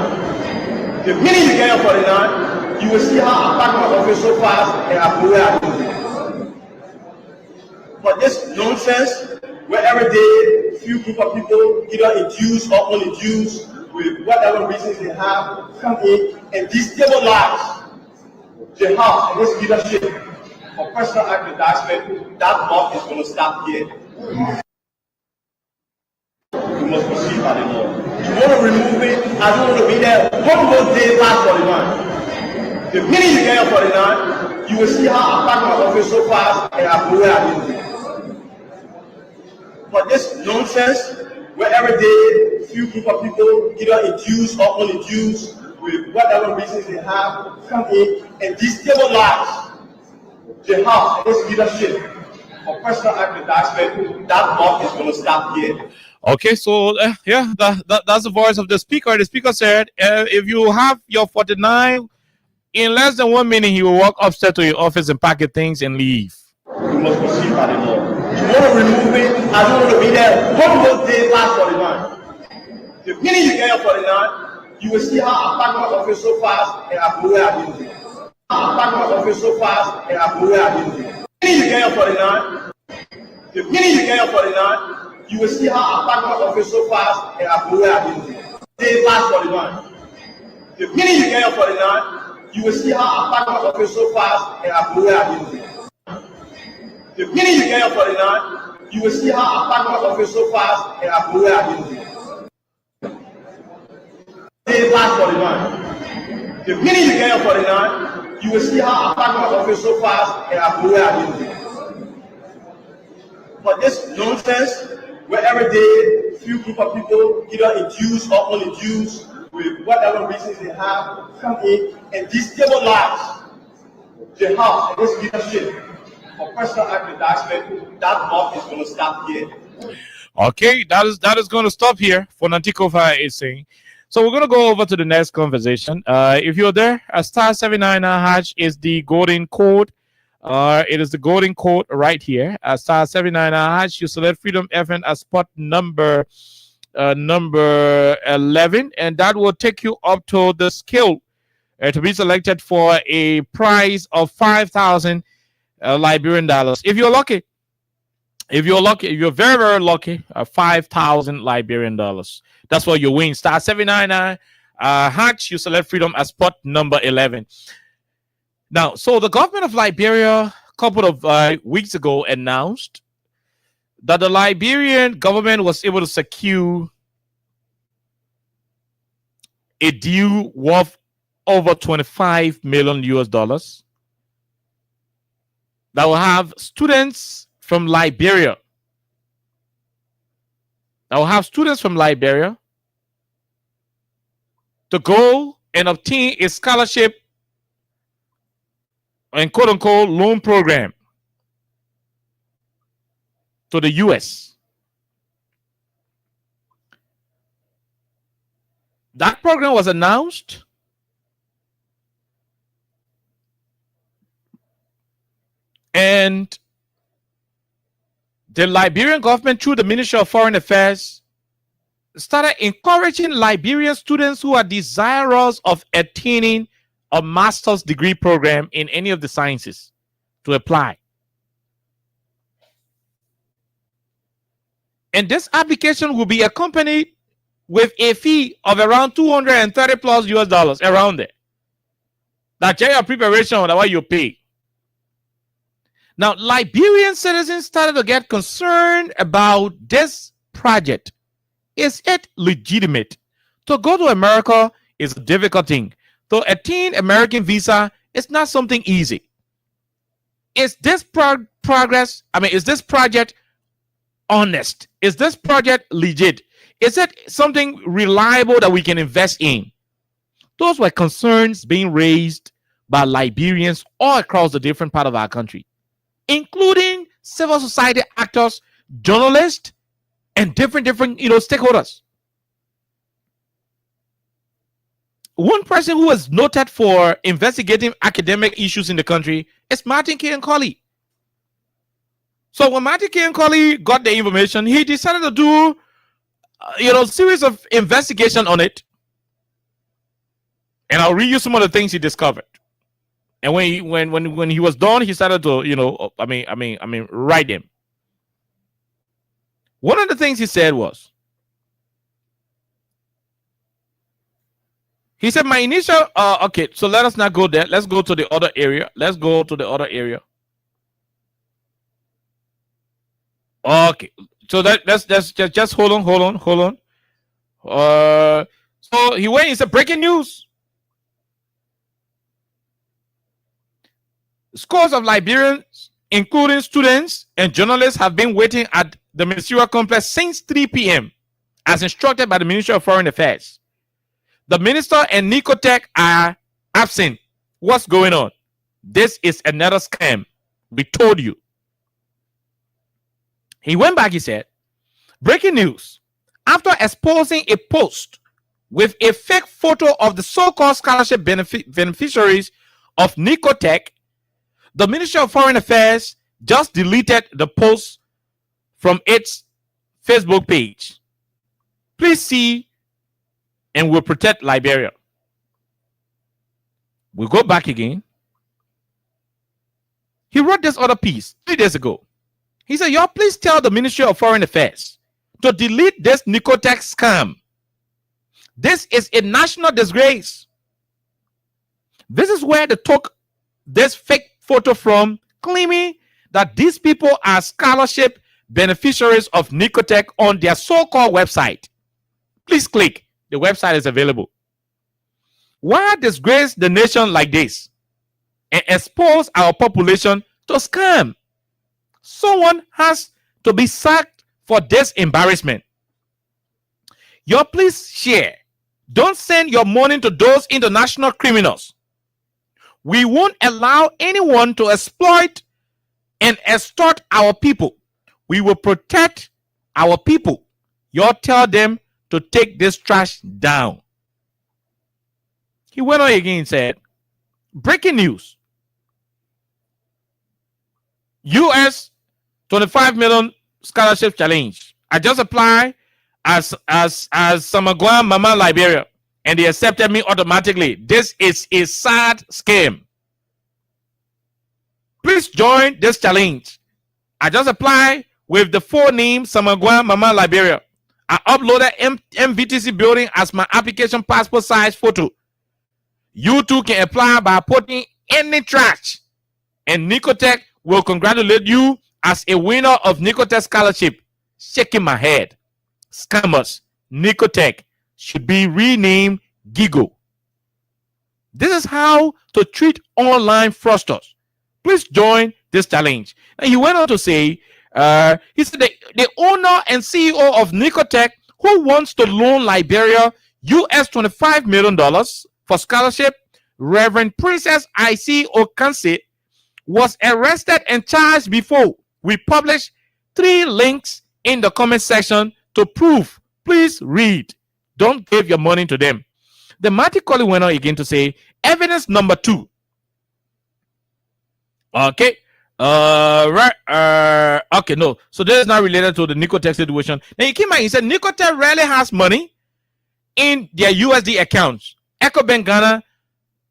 The minute you get up 49, you will see how apartment office so fast and Abuja. this nonsense, where every day few group of people, either induced or uninduced, with whatever reasons they have, come in and destabilize the house and this leadership for personal aggrandizement, that law is going to stop here. You must proceed by the law. You want to remove it, I don't want to be there. One of those days last 49. The minute you get your 49, you will see how I pack my office so fast and I go where I need to be. But this nonsense, where every day few group of people, either induced or uninduced, with whatever reasons they have, come in and destabilize the house and its leadership for personal aggrandizement, that law is going to stop here.
Okay, so that's the voice of the speaker. The speaker said, if you have your 49, in less than 1 minute, he will walk upstairs to your office and pack your things and leave.
You must proceed by the law. You want to remove it, I don't want to be there. One of those days last 49. The minute you get your 49, you will see how I pack my office so fast and I go where I need to be. I pack my office so fast and I go where I need to be. The minute you get your 49, the minute you get your 49, you will see how I pack my office so fast and I go where I need to be. Days last 49. The minute you get your 49, you will see how I pack my office so fast and I go where I need to be. The minute you get your 49, you will see how I pack my office so fast and I go where I need to be. Days last 49. The minute you get your 49, you will see how I pack my office so fast and I go where I need to be. But this nonsense, where every day few group of people, either induced or uninduced, with whatever reasons they have, come in and destabilize the house and its leadership for personal aggrandizement, that law is going to stop here.
Okay, that is going to stop here for Nantikova is saying. So we're going to go over to the next conversation. If you're there, star 79 hash is the golden code. It is the golden code right here. Star 79 hash. You select Freedom FM as spot number 11, and that will take you up to the skill to be selected for a prize of 5,000 Liberian dollars. If you're lucky, if you're very, very lucky, 5,000 Liberian dollars. That's what you win. Star 799 hatch. You select Freedom as spot number 11. Now, so the government of Liberia a couple of weeks ago announced that the Liberian government was able to secure a deal worth over 25 million US dollars that will have students from Liberia. To go and obtain a scholarship and quote-unquote loan program to the U.S. That program was announced and the Liberian government, through the Ministry of Foreign Affairs, started encouraging Liberian students who are desirous of attaining a master's degree program in any of the sciences to apply. And this application will be accompanied with a fee of around 230 plus US dollars around there. That's your preparation, that's what you pay. Now, Liberian citizens started to get concerned about this project. Is it legitimate? To go to America is a difficult thing. To attain American visa is not something easy. Is this is this project honest? Is this project legit? Is it something reliable that we can invest in? Those were concerns being raised by Liberians all across the different part of our country, including civil society actors, journalists, and different stakeholders. One person who is noted for investigating academic issues in the country is Martin K. Colley. So when Martin K. Colley got the information, he decided to do a series of investigation on it. And I'll read you some of the things he discovered. And when he was done, he started to write them. One of the things he said was, he said, my initial, okay, so let us not go there. Let's go to the other area. Let's go to the other area. Okay, so let's just hold on. So he went, he said, breaking news. Scores of Liberians, including students and journalists, have been waiting at the ministerial complex since 3 p.m. as instructed by the Ministry of Foreign Affairs. The minister and Nicotech are absent. What's going on? This is another scam. We told you. He went back, he said, breaking news. After exposing a post with a fake photo of the so-called scholarship beneficiaries of Nicotech, the Ministry of Foreign Affairs just deleted the post from its Facebook page. Please see and we'll protect Liberia. We'll go back again. He wrote this other piece 3 days ago. He said, y'all, please tell the Ministry of Foreign Affairs to delete this Nicotech scam. This is a national disgrace. This is where they took this fake photo from, claiming that these people are scholarship beneficiaries of Nicotech on their so-called website. Please click. The website is available. Why disgrace the nation like this and expose our population to scam? Someone has to be sacked for this embarrassment. Y'all, please share. Don't send your money to those international criminals. We won't allow anyone to exploit and extort our people. We will protect our people. Y'all tell them to take this trash down. He went on again and said, breaking news. US 25 million scholarship challenge. I just applied as Samagua Mama Liberia and they accepted me automatically. This is a sad scam. Please join this challenge. I just applied with the full name Samagua Mama Liberia. I uploaded MVTC building as my application passport size photo. You too can apply by putting any trash, and Nicotech will congratulate you as a winner of Nicotech scholarship. Shaking my head. Scammers. Nicotech should be renamed Gigo. This is how to treat online fraudsters. Please join this challenge. And he went on to say, he said the owner and CEO of Nicotech, who wants to loan Liberia US $25 million for scholarship, Reverend Princess I.C. Okansi, was arrested and charged before. We published 3 links in the comment section to prove. Please read. Don't give your money to them. The Marty Colley went on again to say, evidence number 2. Okay. Okay, no. So this is not related to the Nicotech situation. Then he came out and said Nicotech rarely has money in their USD accounts. EcoBank Ghana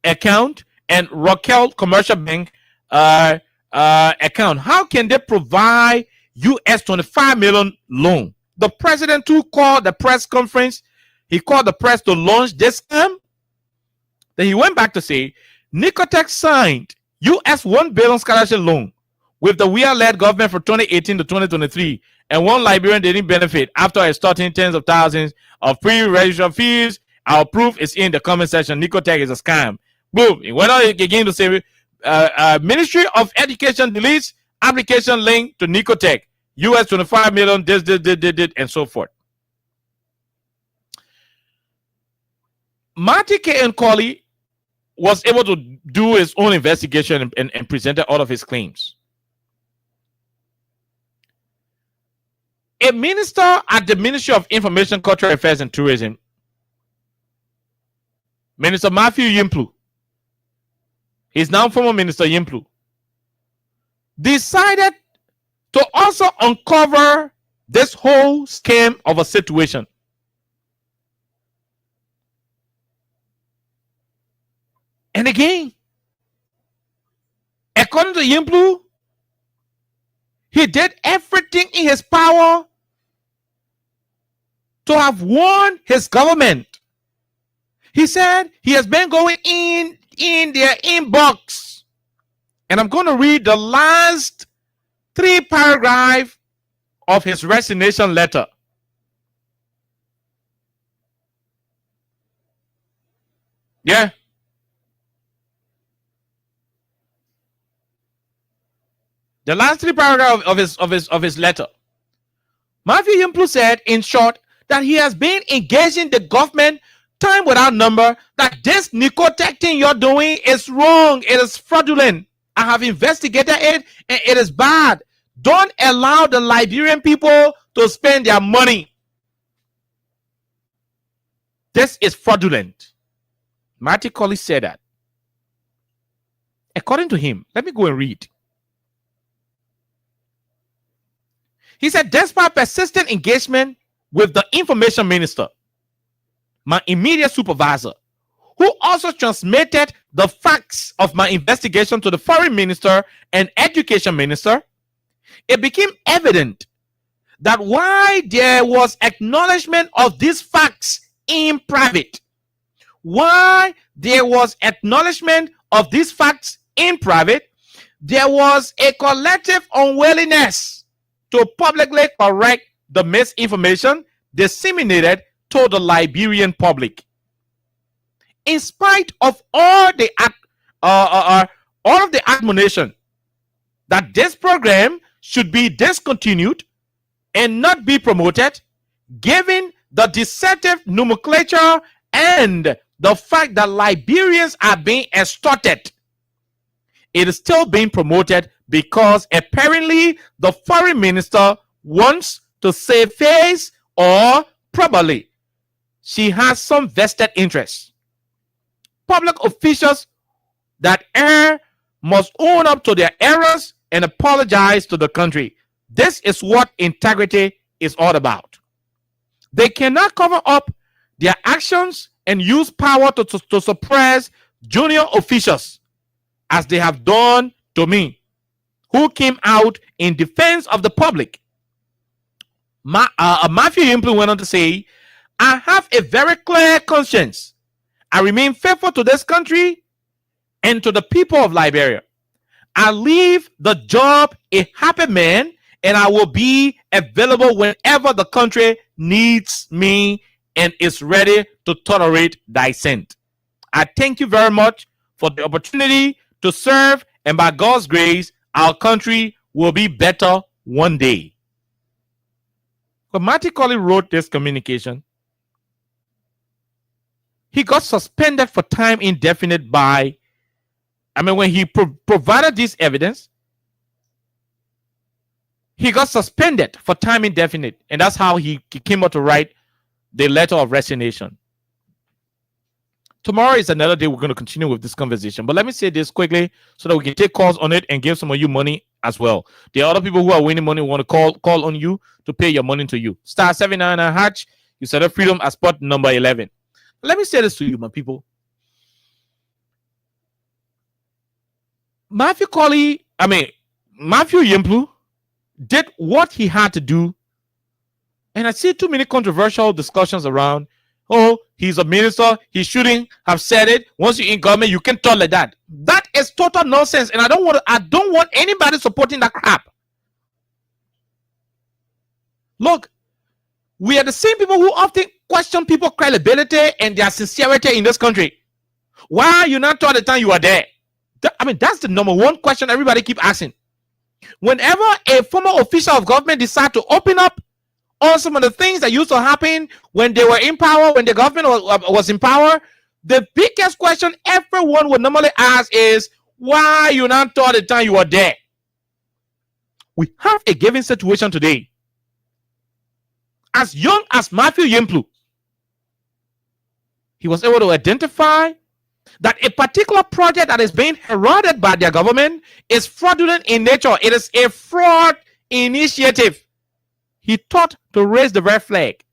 account and Raquel Commercial Bank account. How can they provide US 25 million loan? The president too called the press conference. He called the press to launch this scam. Then he went back to say Nicotech signed US $1 billion scholarship loan with the WEA-led government for 2018 to 2023, and one Liberian didn't benefit after extorting tens of thousands of pre-registration fees. Our proof is in the comment section. Nicotech is a scam. Boom. He went on again to say, Ministry of Education deletes application link to Nicotech. US 25 million, this, and so forth. Marty K. and Colley was able to do his own investigation and presented all of his claims. A minister at the Ministry of Information, Cultural Affairs and Tourism, Minister Matthew Yimplu, he's now former Minister Yimplu, decided to also uncover this whole scam of a situation. And again, according to Yimplu, he did everything in his power to have warned his government. He said he has been going in their inbox. And I'm going to read the last 3 paragraphs of his resignation letter. Yeah. The last 3 paragraphs of his letter. Matthew Yimplu said, in short, that he has been engaging the government time without number, that this nicotech thing you're doing is wrong. It is fraudulent. I have investigated it and it is bad. Don't allow the Liberian people to spend their money. This is fraudulent. Matthew Colley said that. According to him, let me go and read. He said, despite persistent engagement with the information minister, my immediate supervisor, who also transmitted the facts of my investigation to the foreign minister and education minister, it became evident that while there was acknowledgement of these facts in private, there was a collective unwillingness to publicly correct the misinformation disseminated to the Liberian public. In spite of all of the admonition that this program should be discontinued and not be promoted, given the deceptive nomenclature and the fact that Liberians are being extorted, it is still being promoted because apparently the foreign minister wants to save face, or probably she has some vested interest. Public officials that err must own up to their errors and apologize to the country. This is what integrity is all about. They cannot cover up their actions and use power to suppress junior officials, as they have done to me, who came out in defense of the public. Matthew Yimplu went on to say, I have a very clear conscience. I remain faithful to this country and to the people of Liberia. I leave the job a happy man, and I will be available whenever the country needs me and is ready to tolerate dissent. I thank you very much for the opportunity to serve, and by God's grace, our country will be better one day. When Matthew Colley wrote this communication, he got suspended for time indefinite when he provided this evidence, he got suspended for time indefinite, and that's how he came out to write the letter of resignation. Tomorrow is another day we're going to continue with this conversation, but let me say this quickly so that we can take calls on it and give some of you money as well. There are other people who are winning money who want to call on you to pay your money to you. Star 799 hatch, you set up freedom as spot number 11. Let me say this to you, my people. Matthew Yimplu did what he had to do, and I see too many controversial discussions around. Oh, he's a minister, he shouldn't have said it. Once you're in government, you can't talk like that. That is total nonsense, and I don't want anybody supporting that crap. Look, we are the same people who often question people's credibility and their sincerity in this country. Why are you not all the time you are there? That's the number one question everybody keep asking. Whenever a former official of government decides to open up on some of the things that used to happen when they were in power, when the government was in power, the biggest question everyone would normally ask is, why are you not all the time you are there? We have a given situation today. As young as Matthew Yimplu, he was able to identify that a particular project that is being heralded by their government is fraudulent in nature. It is a fraud initiative. He thought to raise the red flag.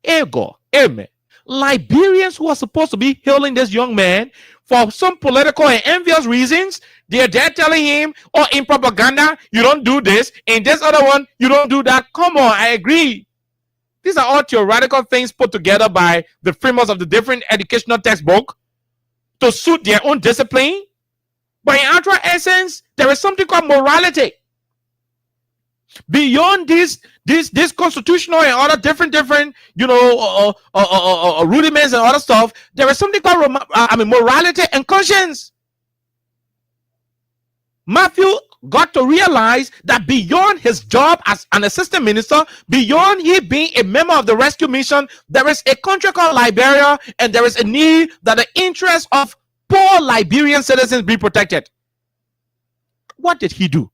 Ego, amen. Liberians who are supposed to be hailing this young man for some political and envious reasons, they're there telling him, oh, in propaganda, you don't do this. In this other one, you don't do that. Come on, I agree. These are all theoretical things put together by the framers of the different educational textbook to suit their own discipline. But in actual essence, there is something called morality. Beyond this constitutional and other different rudiments and other stuff, there is something called morality and conscience. Matthew got to realize that beyond his job as an assistant minister, beyond he being a member of the rescue mission, there is a country called Liberia, and there is a need that the interests of poor Liberian citizens be protected. What did he do?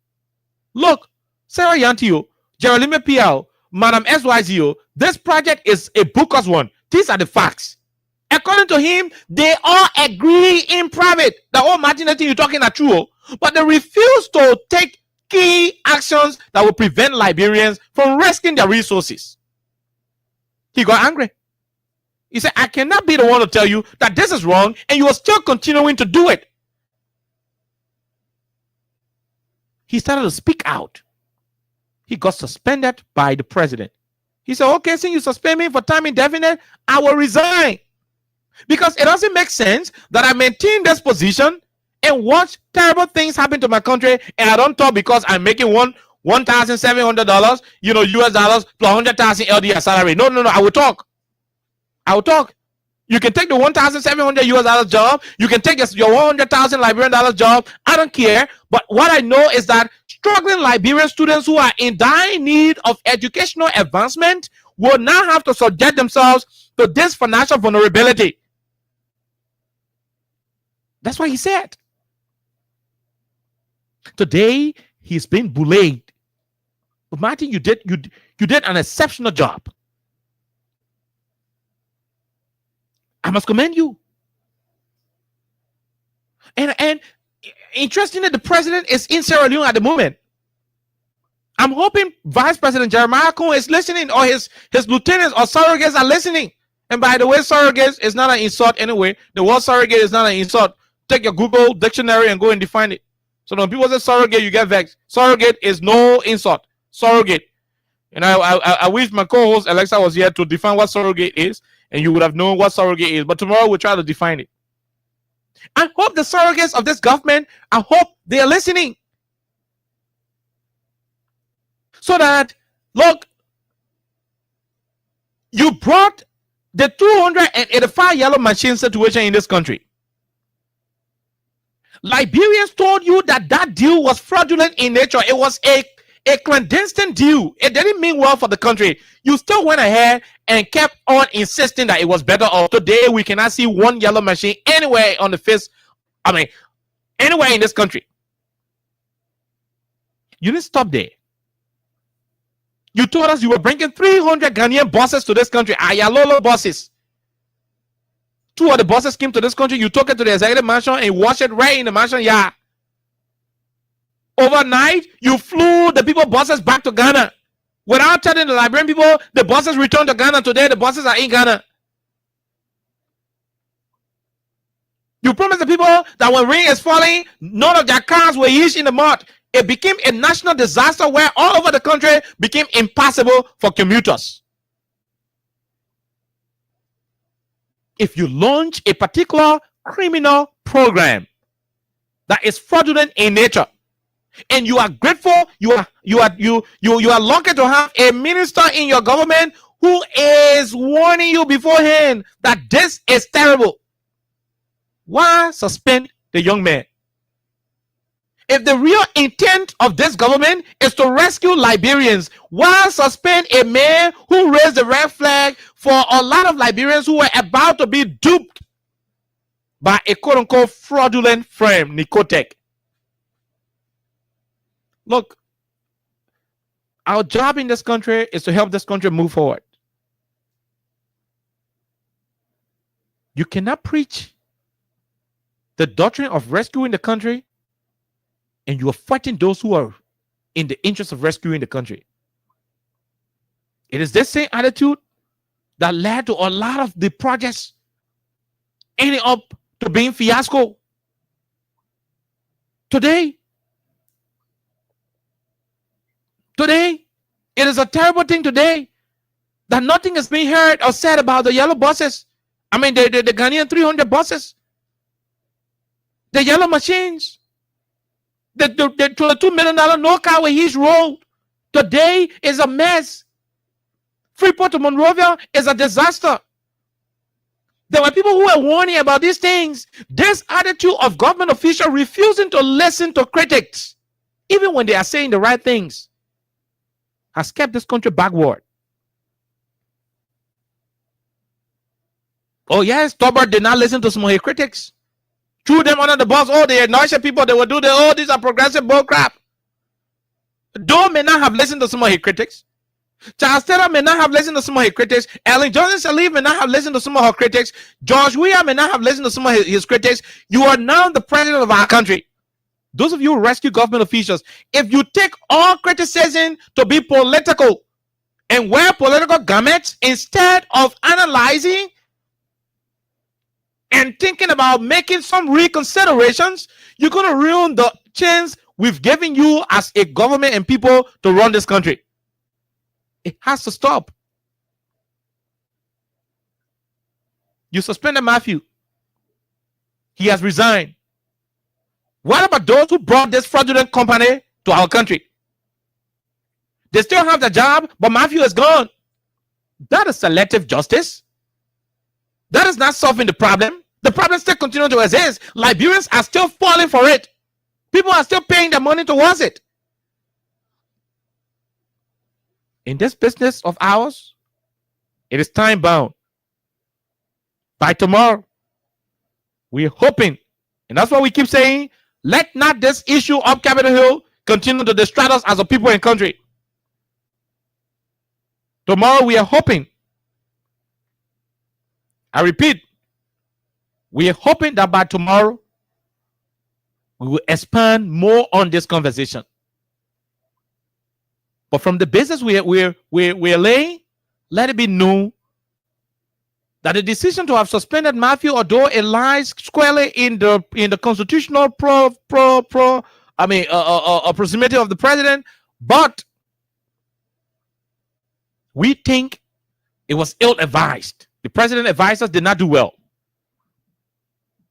Look, Sarah Yantio, Jeremy PL, Madam SYZO, this project is a bogus one. These are the facts. According to him, they all agree in private that all marginality you're talking are true, but they refuse to take key actions that will prevent Liberians from risking their resources. He got angry. He said, I cannot be the one to tell you that this is wrong, and you are still continuing to do it. He started to speak out. He got suspended by the president. He said, okay, since you suspend me for time indefinite, I will resign. Because it doesn't make sense that I maintain this position and watch terrible things happen to my country, and I don't talk because I'm making $1,700, US dollars plus 100,000 LDR salary. No, I will talk. You can take the 1,700 US dollars job. You can take your 100,000 Liberian dollars job. I don't care. But what I know is that struggling Liberian students who are in dire need of educational advancement will now have to subject themselves to this financial vulnerability. That's what he said. Today, he's been bullied. But Martin, you did an exceptional job. I must commend you. And interestingly, the president is in Sierra Leone at the moment. I'm hoping Vice President Jeremiah Cohen is listening, or his lieutenants or surrogates are listening. And by the way, surrogates is not an insult anyway. The word surrogate is not an insult. Take your Google dictionary and go and define it. So when people say surrogate, you get vexed. Surrogate is no insult. Surrogate. And I wish my co-host Alexa was here to define what surrogate is, and you would have known what surrogate is. But tomorrow we'll try to define it. I hope the surrogates of this government, I hope they are listening. So that, look, you brought the 285 yellow machine situation in this country. Liberians told you that deal was fraudulent in nature. It was a clandestine deal. It didn't mean well for the country. You still went ahead and kept on insisting that it was better off. Today, we cannot see one yellow machine anywhere on the face, anywhere in this country. You didn't stop there. You told us you were bringing 300 Ghanaian buses to this country, Ayalolo buses. 2 of the buses came to this country. You took it to the executive mansion and washed it right in the mansion yard. Overnight, you flew the people buses back to Ghana. Without telling the Liberian people, the buses returned to Ghana today. The buses are in Ghana. You promised the people that when rain is falling, none of their cars were used in the mud. It became a national disaster where all over the country became impossible for commuters. If you launch a particular criminal program that is fraudulent in nature, and you are grateful, you are lucky to have a minister in your government who is warning you beforehand that this is terrible, why suspend the young man? If the real intent of this government is to rescue Liberians, why suspend a man who raised the red flag for a lot of Liberians who were about to be duped by a quote-unquote fraudulent firm, Nicotech? Look, our job in this country is to help this country move forward. You cannot preach the doctrine of rescuing the country and you are fighting those who are in the interest of rescuing the country. It is this same attitude that led to a lot of the projects ending up to being fiasco. Today, it is a terrible thing today that nothing is being heard or said about the yellow buses. I mean, the Ghanaian 300 buses, the yellow machines, the $22 million no-car with his road. Today is a mess. Freeport to Monrovia is a disaster. There were people who were warning about these things. This attitude of government officials refusing to listen to critics, even when they are saying the right things, has kept this country backward. Oh yes, Tobert did not listen to some of his critics. Threw them under the bus. Oh, the noisy people, they will do these are progressive bull crap. Doe may not have listened to some of his critics. Charles Taylor may not have listened to some of his critics. Ellen Johnson Sirleaf may not have listened to some of her critics. George Weah may not have listened to some of his critics. You are now the president of our country. Those of you who rescue government officials, if you take all criticism to be political and wear political garments instead of analyzing and thinking about making some reconsiderations, you're going to ruin the chance we've given you as a government and people to run this country. It has to stop. You suspended Matthew. He has resigned. What about those who brought this fraudulent company to our country? They still have the job, but Matthew is gone. That is selective justice. That is not solving the problem. The problem still continues to exist. Liberians are still falling for it. People are still paying their money towards it. In this business of ours, it is time bound. By tomorrow, we're hoping, and that's what we keep saying, let not this issue of Capitol Hill continue to distract us as a people and country. Tomorrow, we are hoping, I repeat, we are hoping that by tomorrow, we will expand more on this conversation. But from the basis we're laying, let it be known that the decision to have suspended Matthew, although it lies squarely in the constitutional proximity of the president, but we think it was ill-advised. The president advised us did not do well.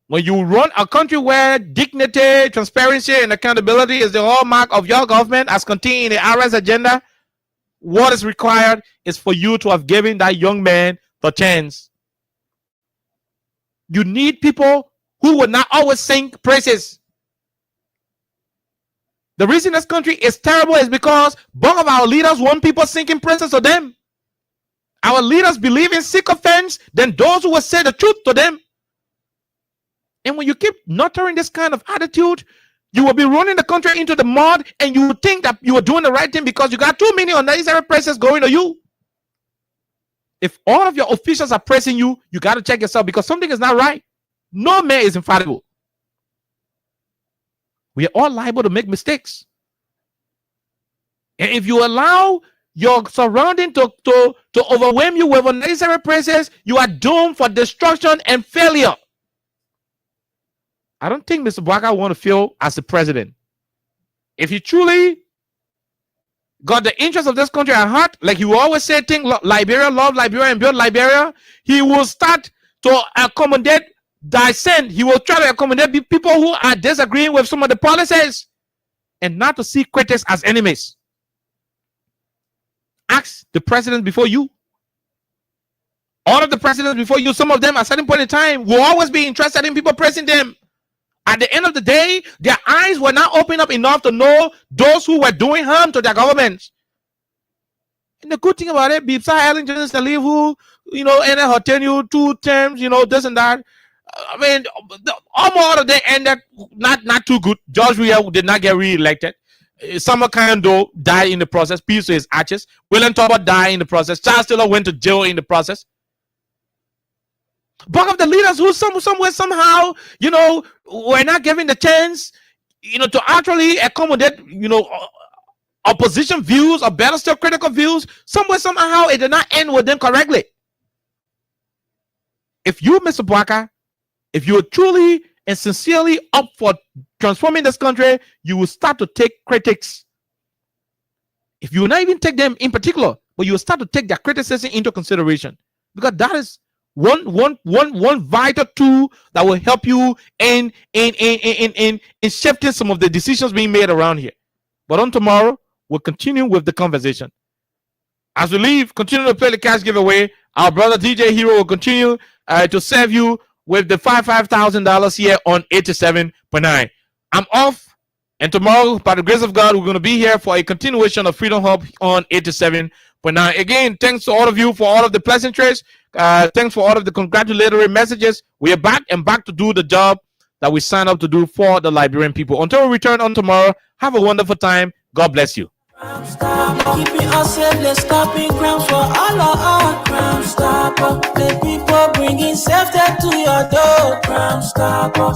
When you run a country where dignity, transparency, and accountability is the hallmark of your government as contained in the IRS agenda, what is required is for you to have given that young man the chance. You need people who will not always sing praises. The reason this country is terrible is because both of our leaders want people singing praises to them. Our leaders believe in sycophants than those who will say the truth to them. And when you keep nurturing this kind of attitude, you will be running the country into the mud, and you will think that you are doing the right thing because you got too many unnecessary praises going to you. If all of your officials are praising you, you got to check yourself because something is not right. No man is infallible. We are all liable to make mistakes. And if you allow your surrounding to overwhelm you with unnecessary praises, you are doomed for destruction and failure. I don't think Mr. Bwaka want to fail as the president. If he truly got the interest of this country at heart, like he will always say, think Liberia, love Liberia, and build Liberia, he will start to accommodate dissent. He will try to accommodate people who are disagreeing with some of the policies and not to see critics as enemies. Ask the president before you. All of the presidents before you, some of them at a certain point in time will always be interested in people praising them. At the end of the day, their eyes were not open up enough to know those who were doing harm to their governments. And the good thing about it, besides Ellen Johnson Sirleaf, who, ended her tenure 2 terms, this and that. I mean, almost of them ended not too good. George Weah did not get re-elected. Summer Kando died in the process. Peace to his ashes. William Tobert died in the process. Charles Taylor went to jail in the process. Both of the leaders who somewhere somehow were not given the chance to actually accommodate opposition views or better still critical views, somewhere somehow it did not end with them correctly. If you, Mr. Bwaka, if you are truly and sincerely up for transforming this country, you will start to take critics. If you will not even take them in particular, but you start to take their criticism into consideration, because that is one vital tool that will help you in shifting some of the decisions being made around here. But on tomorrow, we'll continue with the conversation. As we leave, continue to play the cash giveaway. Our brother DJ Hero will continue to serve you with the $5,000 here on 87.9. I'm off, and tomorrow, by the grace of God, we're going to be here for a continuation of Freedom Hub on 87.9. Again, thanks to all of you for all of the pleasantries. Thanks for all of the congratulatory messages. We are back to do the job that we signed up to do for the Liberian people. Until we return on tomorrow, have a wonderful time. God bless you.
Keeping us safe, let's stop in crimes for all of our Crime Stopper. The people bringing safety to your door. Crime Stopper.